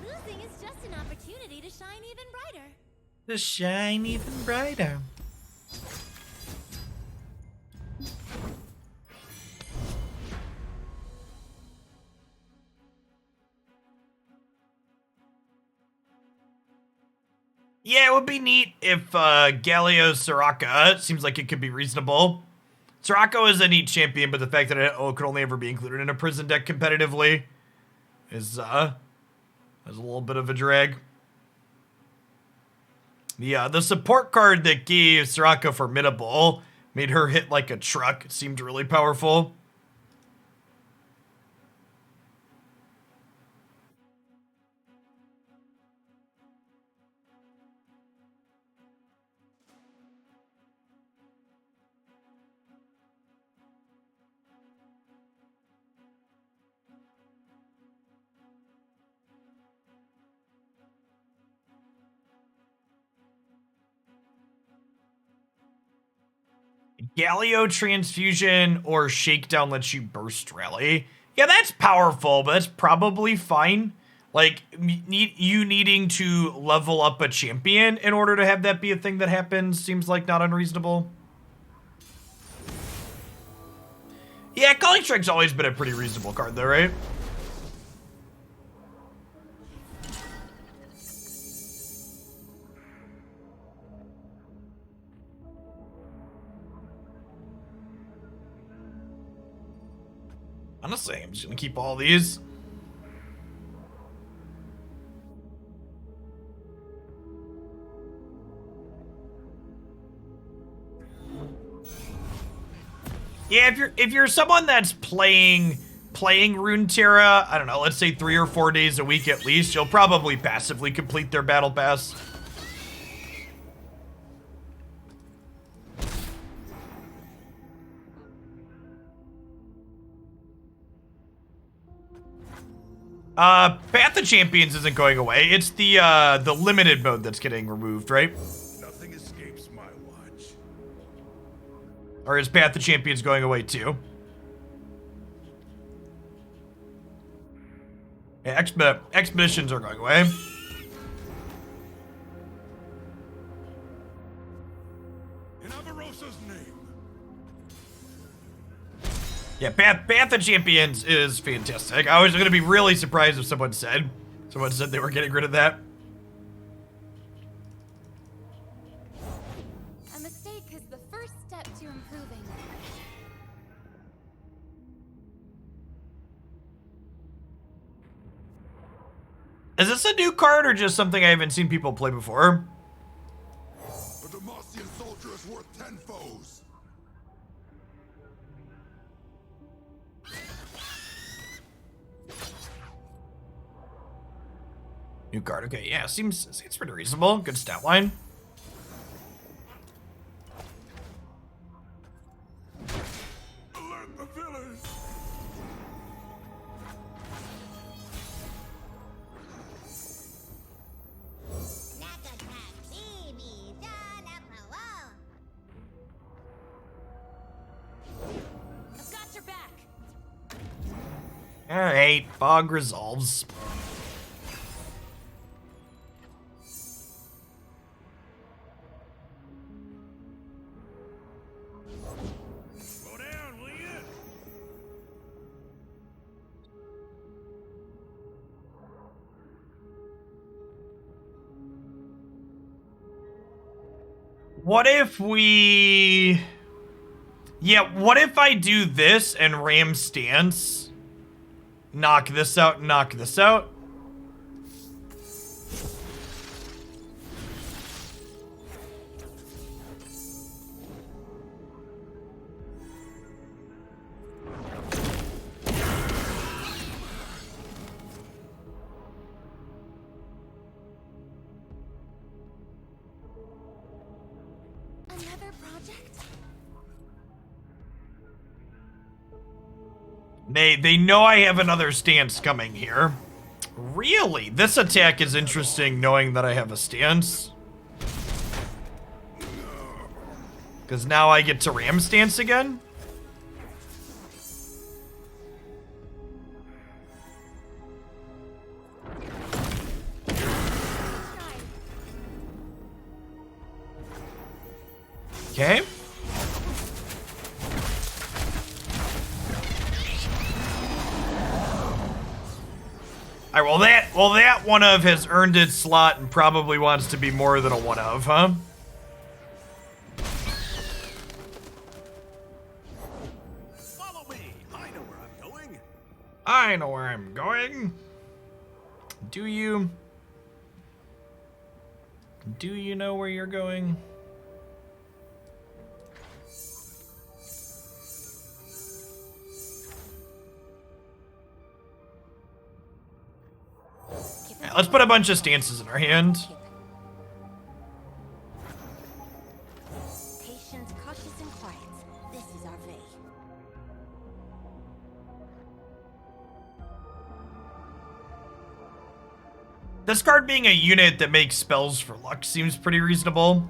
Losing is just an opportunity to shine even brighter. To shine even brighter. Yeah, it would be neat if Galio Soraka seems like it could be reasonable. Soraka is a neat champion, but the fact that it could only ever be included in a prison deck competitively is a little bit of a drag. The support card that gave Soraka Formidable made her hit like a truck. It seemed really powerful. Galio Transfusion or Shakedown lets you burst rally. Yeah, that's powerful, but that's probably fine. Like, you needing to level up a champion in order to have that be a thing that happens seems like not unreasonable. Yeah, Calling Strike's always been a pretty reasonable card though, right? Honestly, I'm just gonna keep all these. Yeah, if you're someone that's playing Ruenterra, I don't know, let's say 3 or 4 days a week at least, you'll probably passively complete their battle pass. Path of Champions isn't going away. It's the limited mode that's getting removed, right? Nothing escapes my watch. Or is Path of Champions going away too? Yeah, expeditions are going away. In Avarosa's name. Yeah, Path of Champions is fantastic. I was gonna be really surprised if someone said they were getting rid of that. A mistake is the first step to improving. Is this a new card or just something I haven't seen people play before? A Demacian soldier is worth 10 foes. New card, okay, yeah, seems pretty reasonable. Good stat line. Alert the village. I've got your back. Alright, Fog resolves. Slow down, will you? What if we... Yeah, what if I do this and Ram Stance? Knock this out, knock this out. Another project? They know I have another stance coming here. Really? This attack is interesting knowing that I have a stance. Because now I get to Ram Stance again? Okay. Alright, well that one of has earned its slot and probably wants to be more than a one of, huh? Follow me. I know where I'm going. I know where I'm going. Do you? Do you know where you're going? Yeah, let's put a bunch of stances in our hand. Patient, cautious, and quiet. This is our way. This card being a unit that makes spells for luck seems pretty reasonable.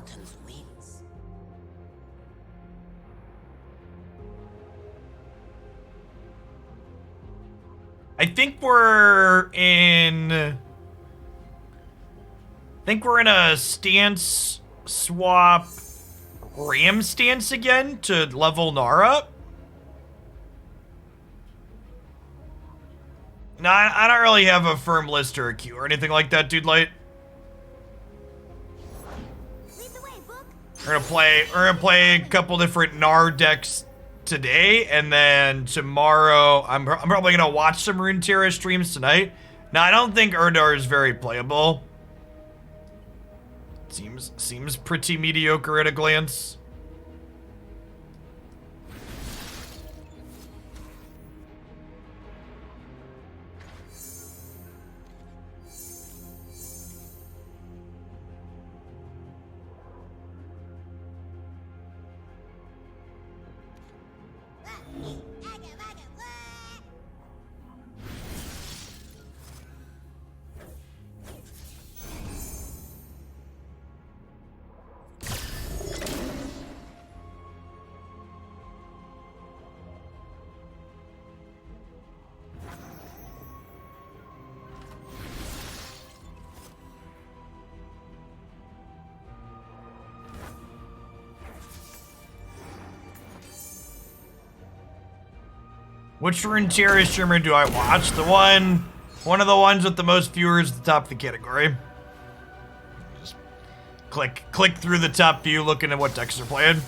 mountain's wings. I think we're in a stance swap Ram stance again to level Gnar up. No, I don't really have a firm list or a queue or anything like that, dude. Light. We're gonna play a couple different Gnar decks today, and then tomorrow I'm probably gonna watch some Ruenterra streams tonight. Now I don't think Urdar is very playable. Seems pretty mediocre at a glance. Which Ruenterra streamer do I watch? One of the ones with the most viewers at the top of the category. Just click through the top view looking at what decks are playing.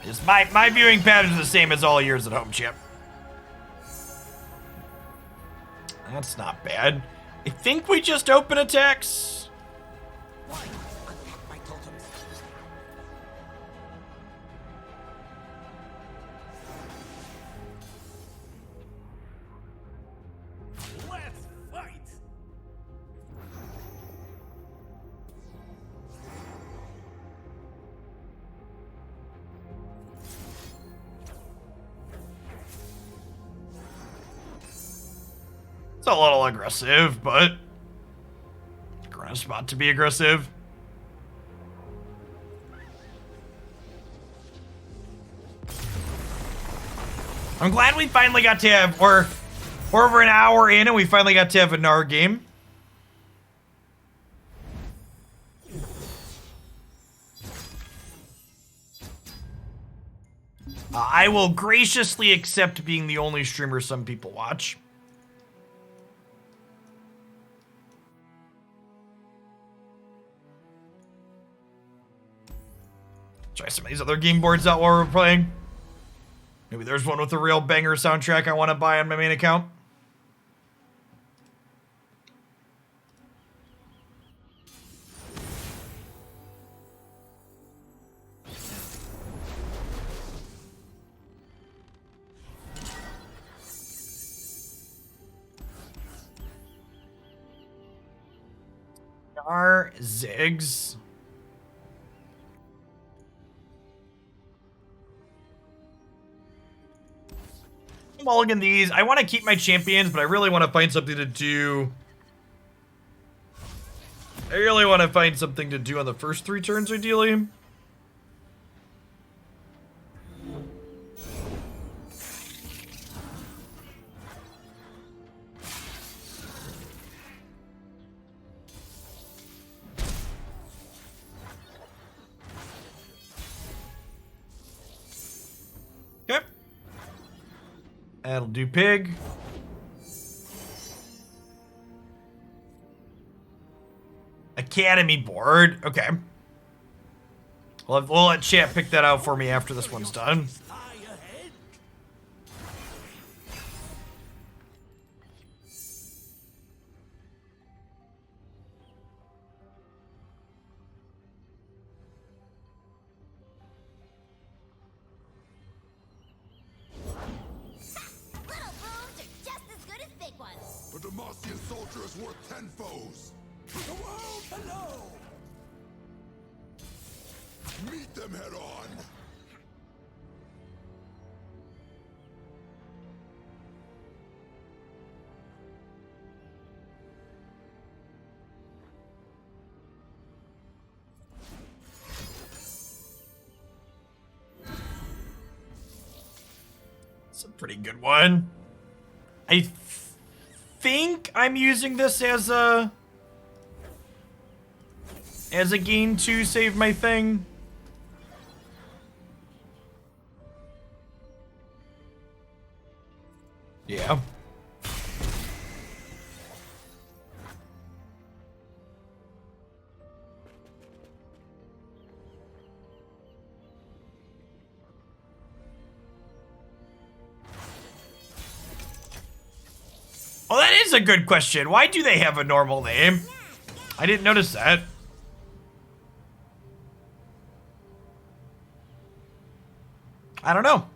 Just my viewing patterns are the same as all yours at home, champ. That's not bad. I think we just open attacks. Let's fight! It's a little aggressive, but Grunt a spot to be aggressive. I'm glad we finally got to have, we're over an hour in and we finally got to have a Gnar game. I will graciously accept being the only streamer some people watch. Try some of these other game boards out while we're playing. Maybe there's one with a real banger soundtrack I want to buy on my main account. Gnar, Ziggs. Mulligan these. I want to keep my champions, but I really want to find something to do. I really want to find something to do on the first 3 turns, ideally. Okay. That'll do pig. Academy board. Okay. We'll let chat pick that out for me after this one's done. But the Marcian soldier is worth 10 foes. The world below! Meet them head on! It's a pretty good one. I think I'm using this as a gain to save my thing. Yeah. Well, that is a good question. Why do they have a normal name? I didn't notice that. I don't know.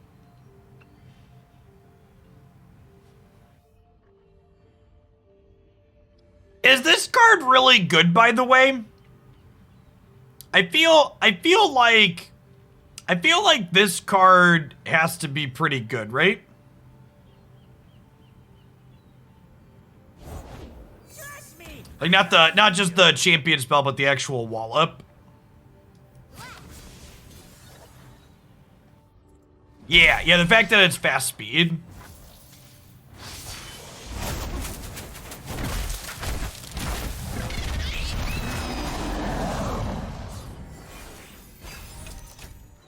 Is this card really good, by the way? I feel like this card has to be pretty good, right? Like not just the champion spell, but the actual wallop. Yeah, the fact that it's fast speed.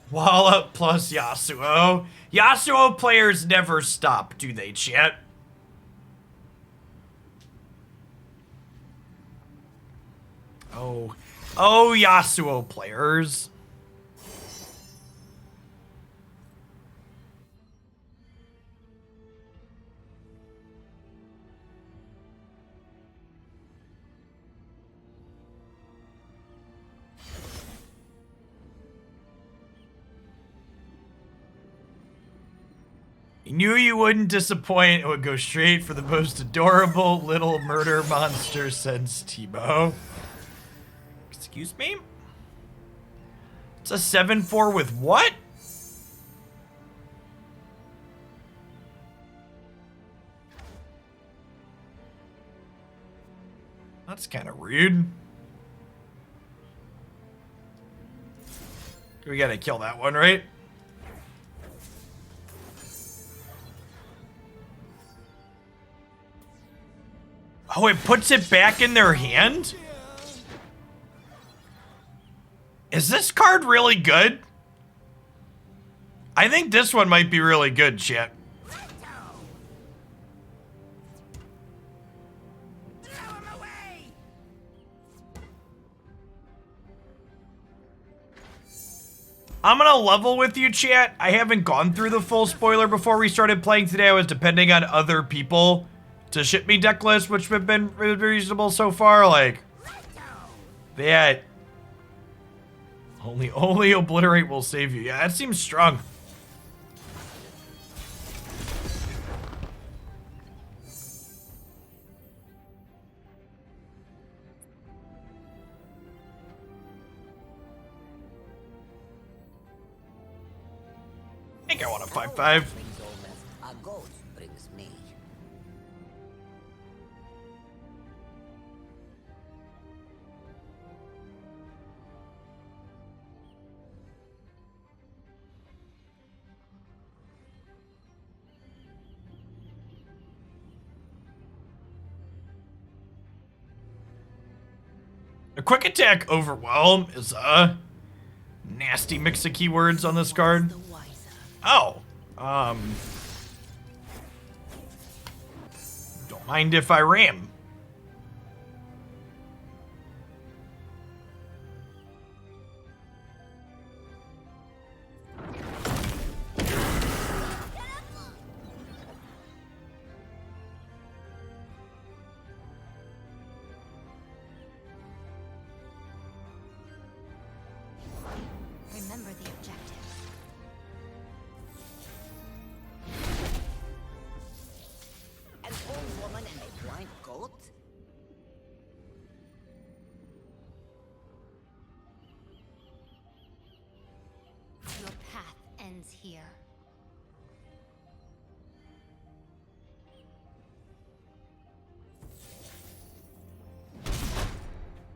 Wallop plus Yasuo. Yasuo players never stop, do they, chat? Oh, Yasuo players. You knew you wouldn't disappoint. It would go straight for the most adorable little murder monster since Tebow. Excuse me? It's a 7/4 with what? That's kind of rude. We gotta kill that one, right? Oh, it puts it back in their hand? Is this card really good? I think this one might be really good, chat. I'm gonna level with you, chat. I haven't gone through the full spoiler before we started playing today. I was depending on other people to ship me deck lists, which have been reasonable so far. Like, that only obliterate will save you. Yeah, that seems strong. I think I want a 5/5. A goat brings me. A quick attack overwhelm is a nasty mix of keywords on this card. Oh, don't mind if I ram. Remember the objective. An old woman and a blind goat? Your path ends here.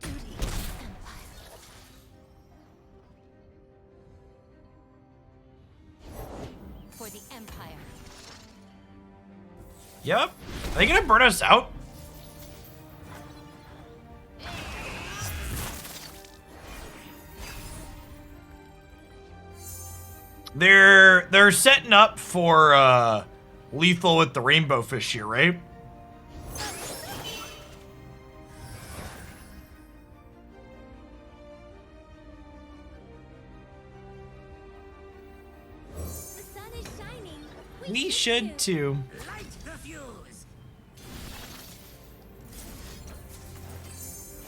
Duty to the Empire. For the Empire. Yep. Are they gonna burn us out? They're setting up for lethal with the rainbow fish here, right? The sun is shining. We should too. Light the fuse.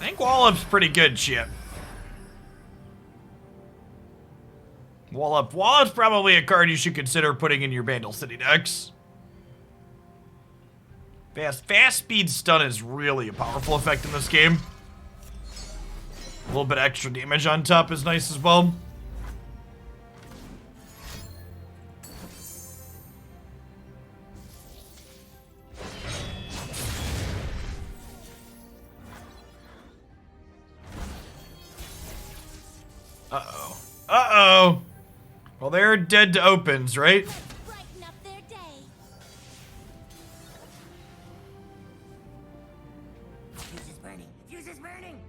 I think Wallop's pretty good, Chip. Wallop's probably a card you should consider putting in your Vandal City decks. Fast speed stun is really a powerful effect in this game. A little bit extra damage on top is nice as well. Uh-oh. Uh-oh. Well, they're dead to opens, right? Brighten up their day. Fuse is burning. Fuse is burning.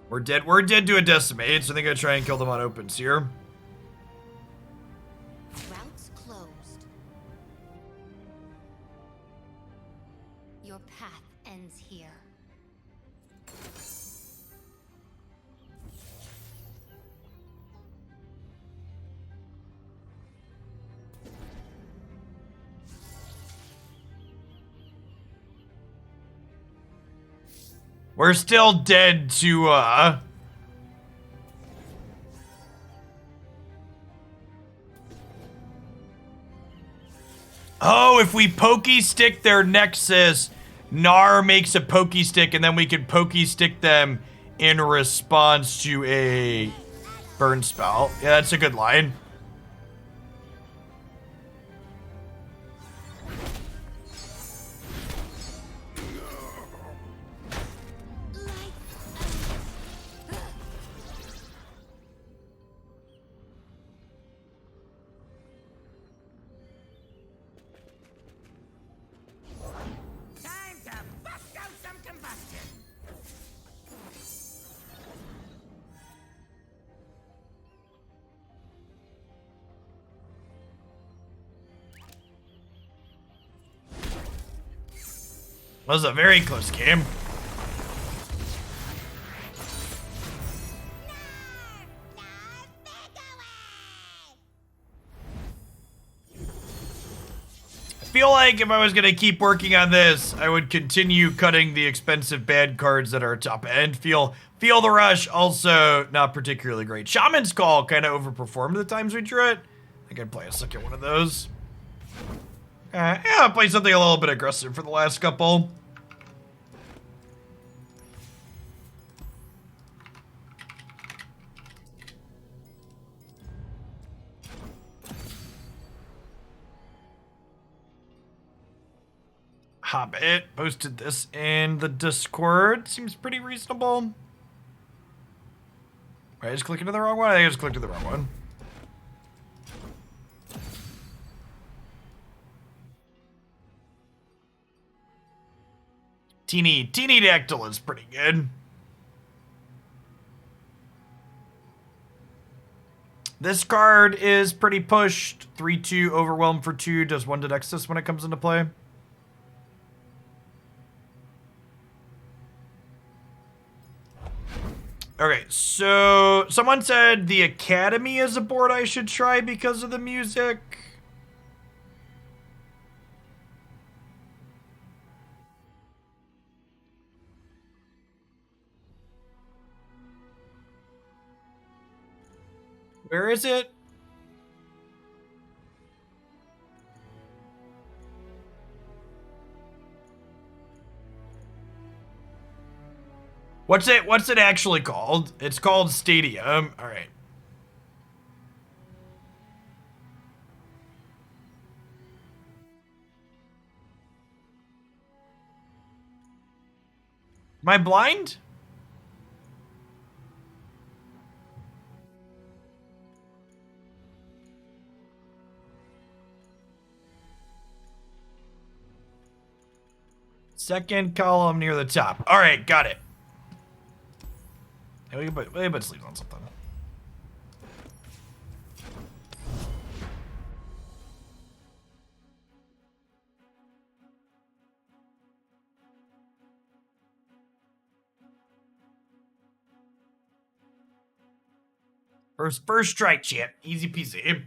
We're dead to a decimate, so I think I try and kill them on opens here. Routes closed. Your path ends here. We're still dead to, Oh, if we pokey stick their Nexus, Gnar makes a pokey stick, and then we can pokey stick them in response to a burn spell. Yeah, that's a good line. Time to bust out some combustion. That was a very close game. I feel like if I was gonna keep working on this, I would continue cutting the expensive bad cards that are top end. Feel the rush, also not particularly great. Shaman's Call kind of overperformed the times we drew it. I think I'd play a second one of those. Yeah, I'll play something a little bit aggressive for the last couple. Hobbit posted this in the Discord. Seems pretty reasonable. Right, I just clicked into the wrong one? I think I just clicked into the wrong one. Teeny Dactyl is pretty good. This card is pretty pushed. 3-2 Overwhelm for 2, does 1 to Nexus when it comes into play. Okay, so someone said the Academy is a board I should try because of the music. Where is it? What's it actually called? It's called Stadium. All right. Am I blind? Second column near the top. All right, got it. Hey, we can put sleeves on something. First strike, chat. Easy peasy.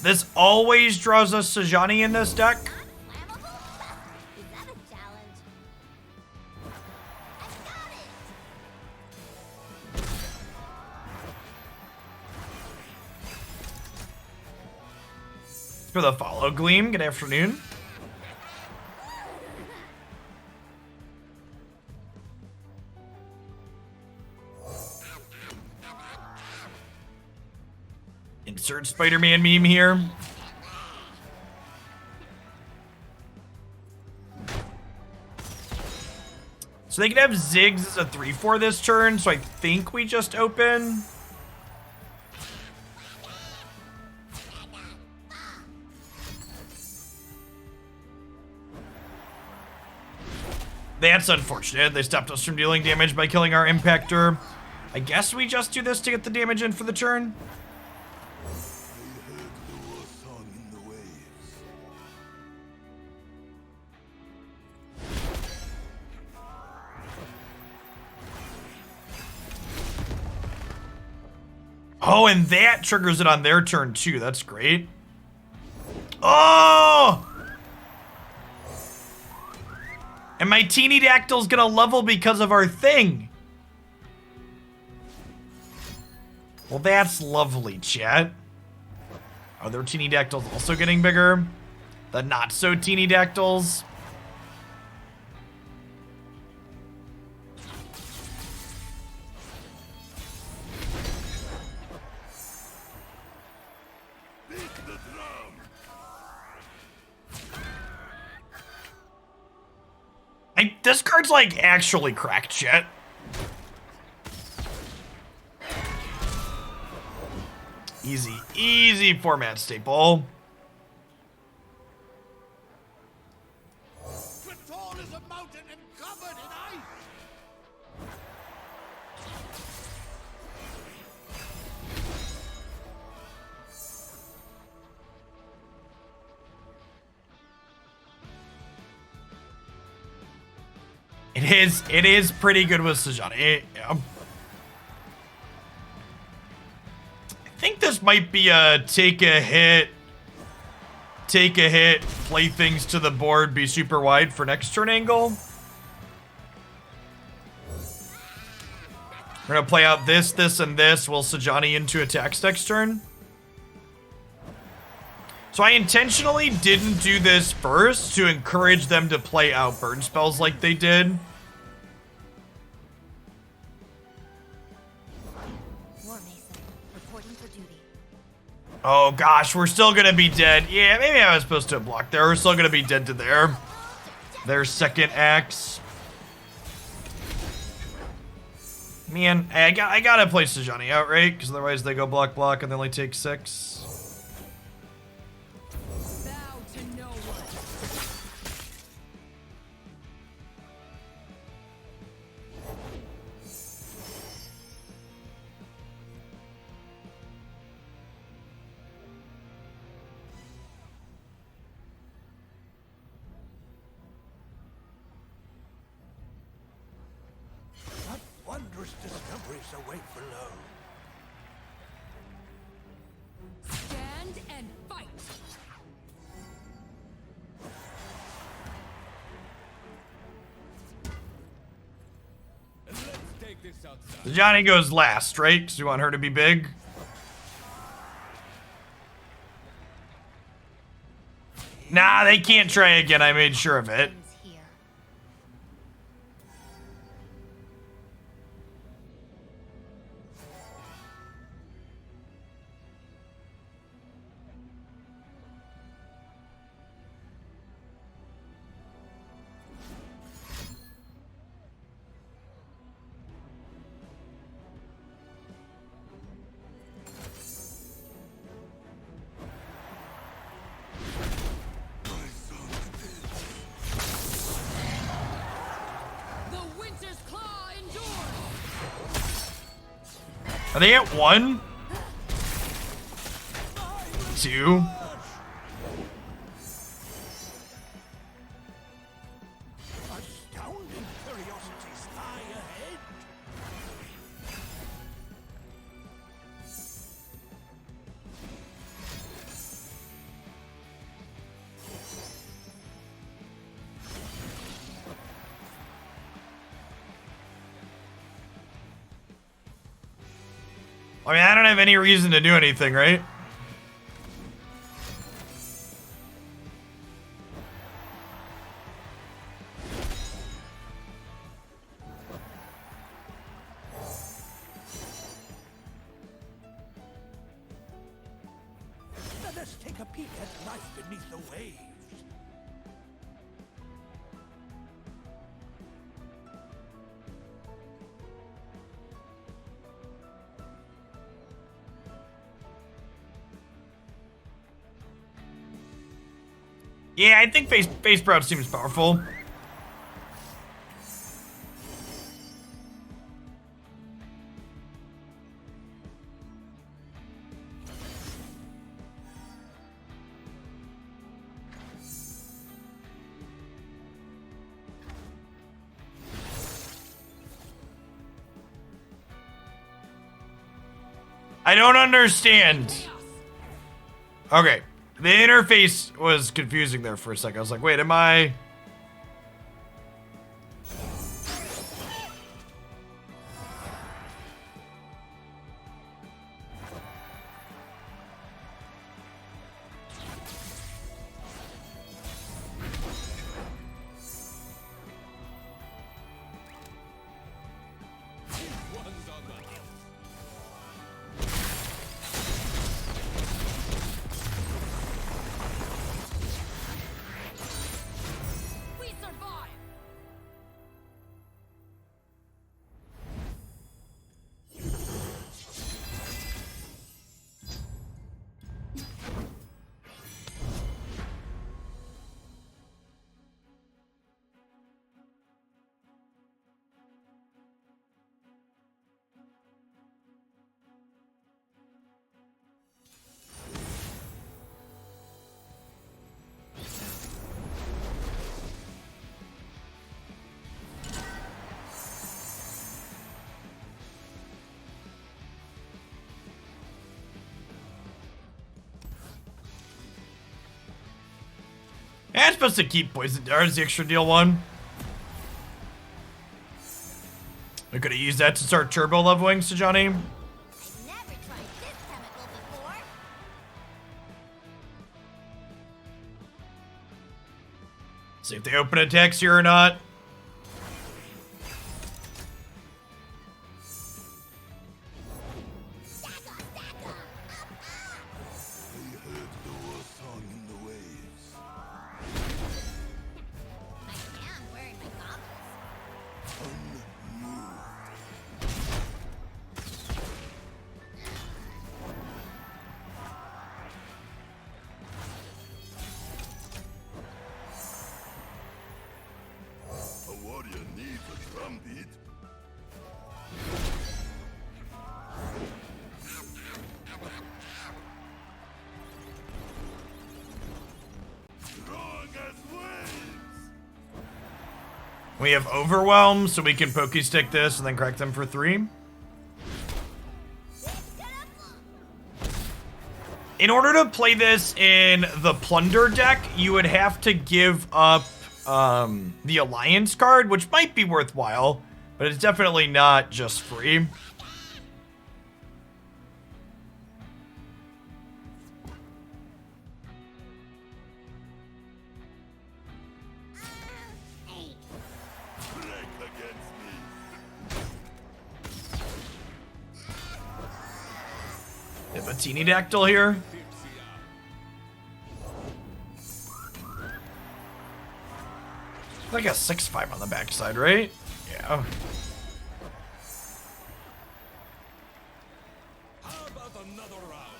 This always draws us Sejani in this deck. Is that a challenge? I got it! For the follow Gleam, good afternoon. Insert Spider-Man meme here. So they can have Ziggs as a 3/4 this turn, so I think we just open. That's unfortunate. They stopped us from dealing damage by killing our Impactor. I guess we just do this to get the damage in for the turn. Oh, and that triggers it on their turn too. That's great. Oh! And my teeny Dactyl's gonna level because of our thing. Well, that's lovely, chat. Are their teeny Dactyls also getting bigger? The not so teeny Dactyls? This card's like actually cracked shit. Easy format staple. Tall as a mountain and covered in ice. It is pretty good with Sejani. Yeah. I think this might be a take a hit, play things to the board, be super wide for next turn angle. We're gonna play out this, and this. Will Sejani into attacks next turn? So I intentionally didn't do this first to encourage them to play out burn spells like they did. Oh gosh, we're still gonna be dead. Yeah, maybe I was supposed to block there. We're still gonna be dead to their second axe. Man, I gotta play Sejani out, right? Because otherwise they go block, and they only take 6. Wondrous discoveries await below. Stand and fight! And let's take this outside. Sejani goes last, right? Because we want her to be big. Nah, they can't try again. I made sure of it. Here. The winter's claw endures. Are they at 1? 2? Astounding curiosities lie ahead. I mean, I don't have any reason to do anything, right? Let us take a peek at life beneath the waves. Yeah, I think face Sprout seems powerful. I don't understand. Okay. The interface was confusing there for a second. I was like, wait, am I... We survive. Yeah, I'm supposed to keep poison darts, the extra deal 1. I could have used that to start turbo leveling to Johnny. I've never tried this chemical before. See if they open attacks here or not. I am wearing my goggles. A warrior needs a drumbeat. Strong as waves. We have Overwhelm, so we can Pokestick this and then crack them for 3. In order to play this in the Plunder deck, you would have to give up the Alliance card, which might be worthwhile, but it's definitely not just free. They have a teeny Dactyl here. Like a 6/5 on the backside, right? Yeah. How about another round?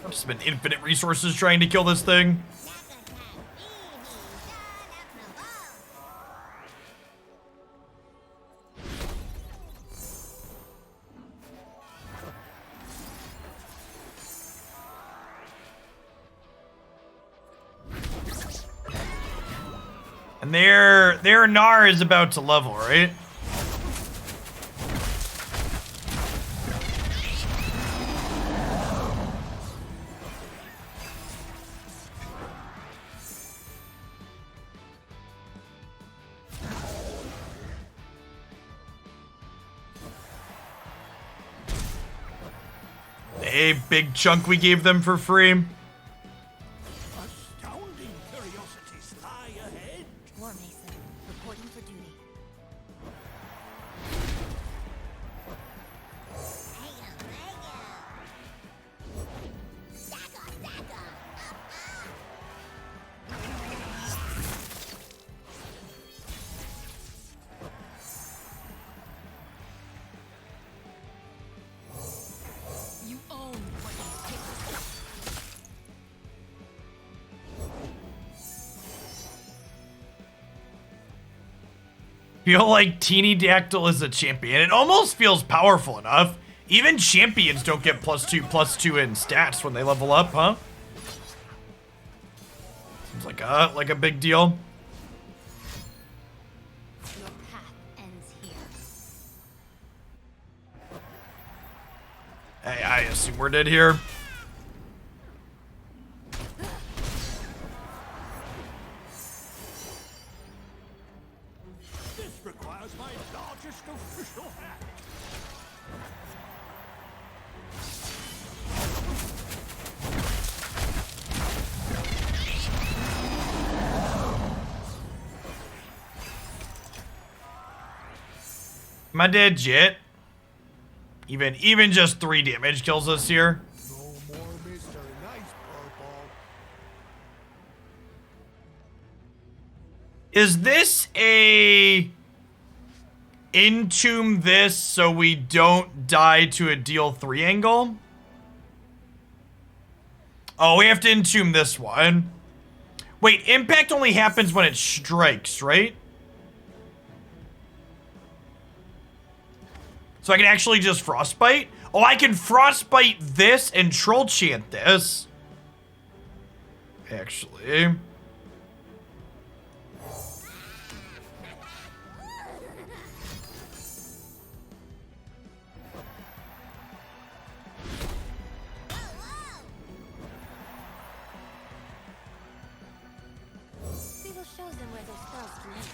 I've spent infinite resources trying to kill this thing. And their Gnar is about to level, right? A big chunk we gave them for free. Astounding curiosities lie ahead. War Mason, reporting for duty. You own what you picked. Feel like Teeny Dactyl is a champion. It almost feels powerful enough. Even champions don't get +2/+2 in stats when they level up, huh? Seems like a big deal. Your path ends here. Hey, I assume we're dead here. This requires my largest official hat. Am I dead yet? Even just 3 damage kills us here. No more Mr. Nice Purple. Is this a entomb this so we don't die to a deal 3 angle? Oh, we have to entomb this one. Wait, impact only happens when it strikes, right? So I can actually just frostbite? Oh, I can frostbite this and troll chant this. Actually. Beetle shows them where their spells can enter.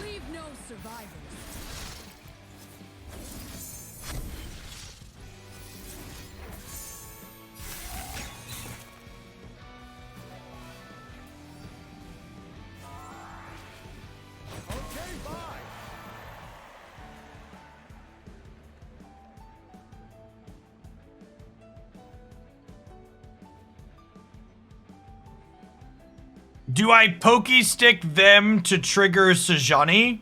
Leave no survivors. Okay, bye. Do I pokey stick them to trigger Sejani?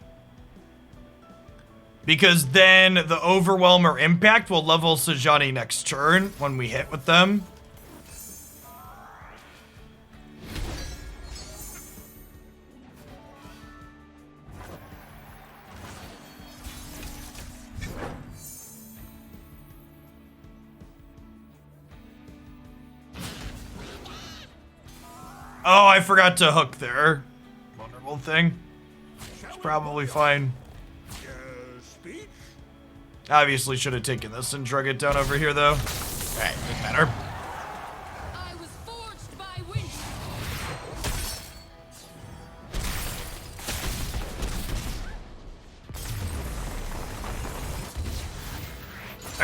Because then the Overwhelm or Impact will level Sejani next turn when we hit with them. Oh, I forgot to hook there. Vulnerable thing. It's probably fine. Speech? Obviously should have taken this and drug it down over here, though. Alright, didn't matter. I was forged by winter.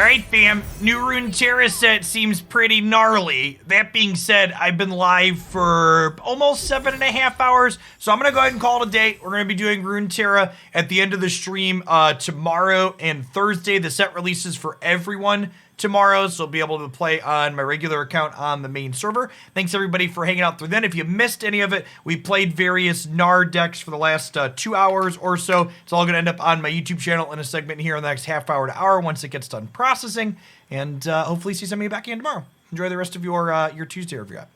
Alright fam, new Ruenterra set seems pretty gnarly. That being said, I've been live for almost 7.5 hours, so I'm gonna go ahead and call it a day. We're gonna be doing Ruenterra at the end of the stream tomorrow and Thursday. The set releases for everyone tomorrow, so I'll be able to play on my regular account on the main server. Thanks everybody for hanging out through then. If you missed any of it, we played various Gnar decks for the last 2 hours or so. It's all gonna end up on my YouTube channel in a segment here in the next half hour to hour once it gets done processing, and hopefully see some of you back again tomorrow. Enjoy the rest of your Tuesday, wherever you're at.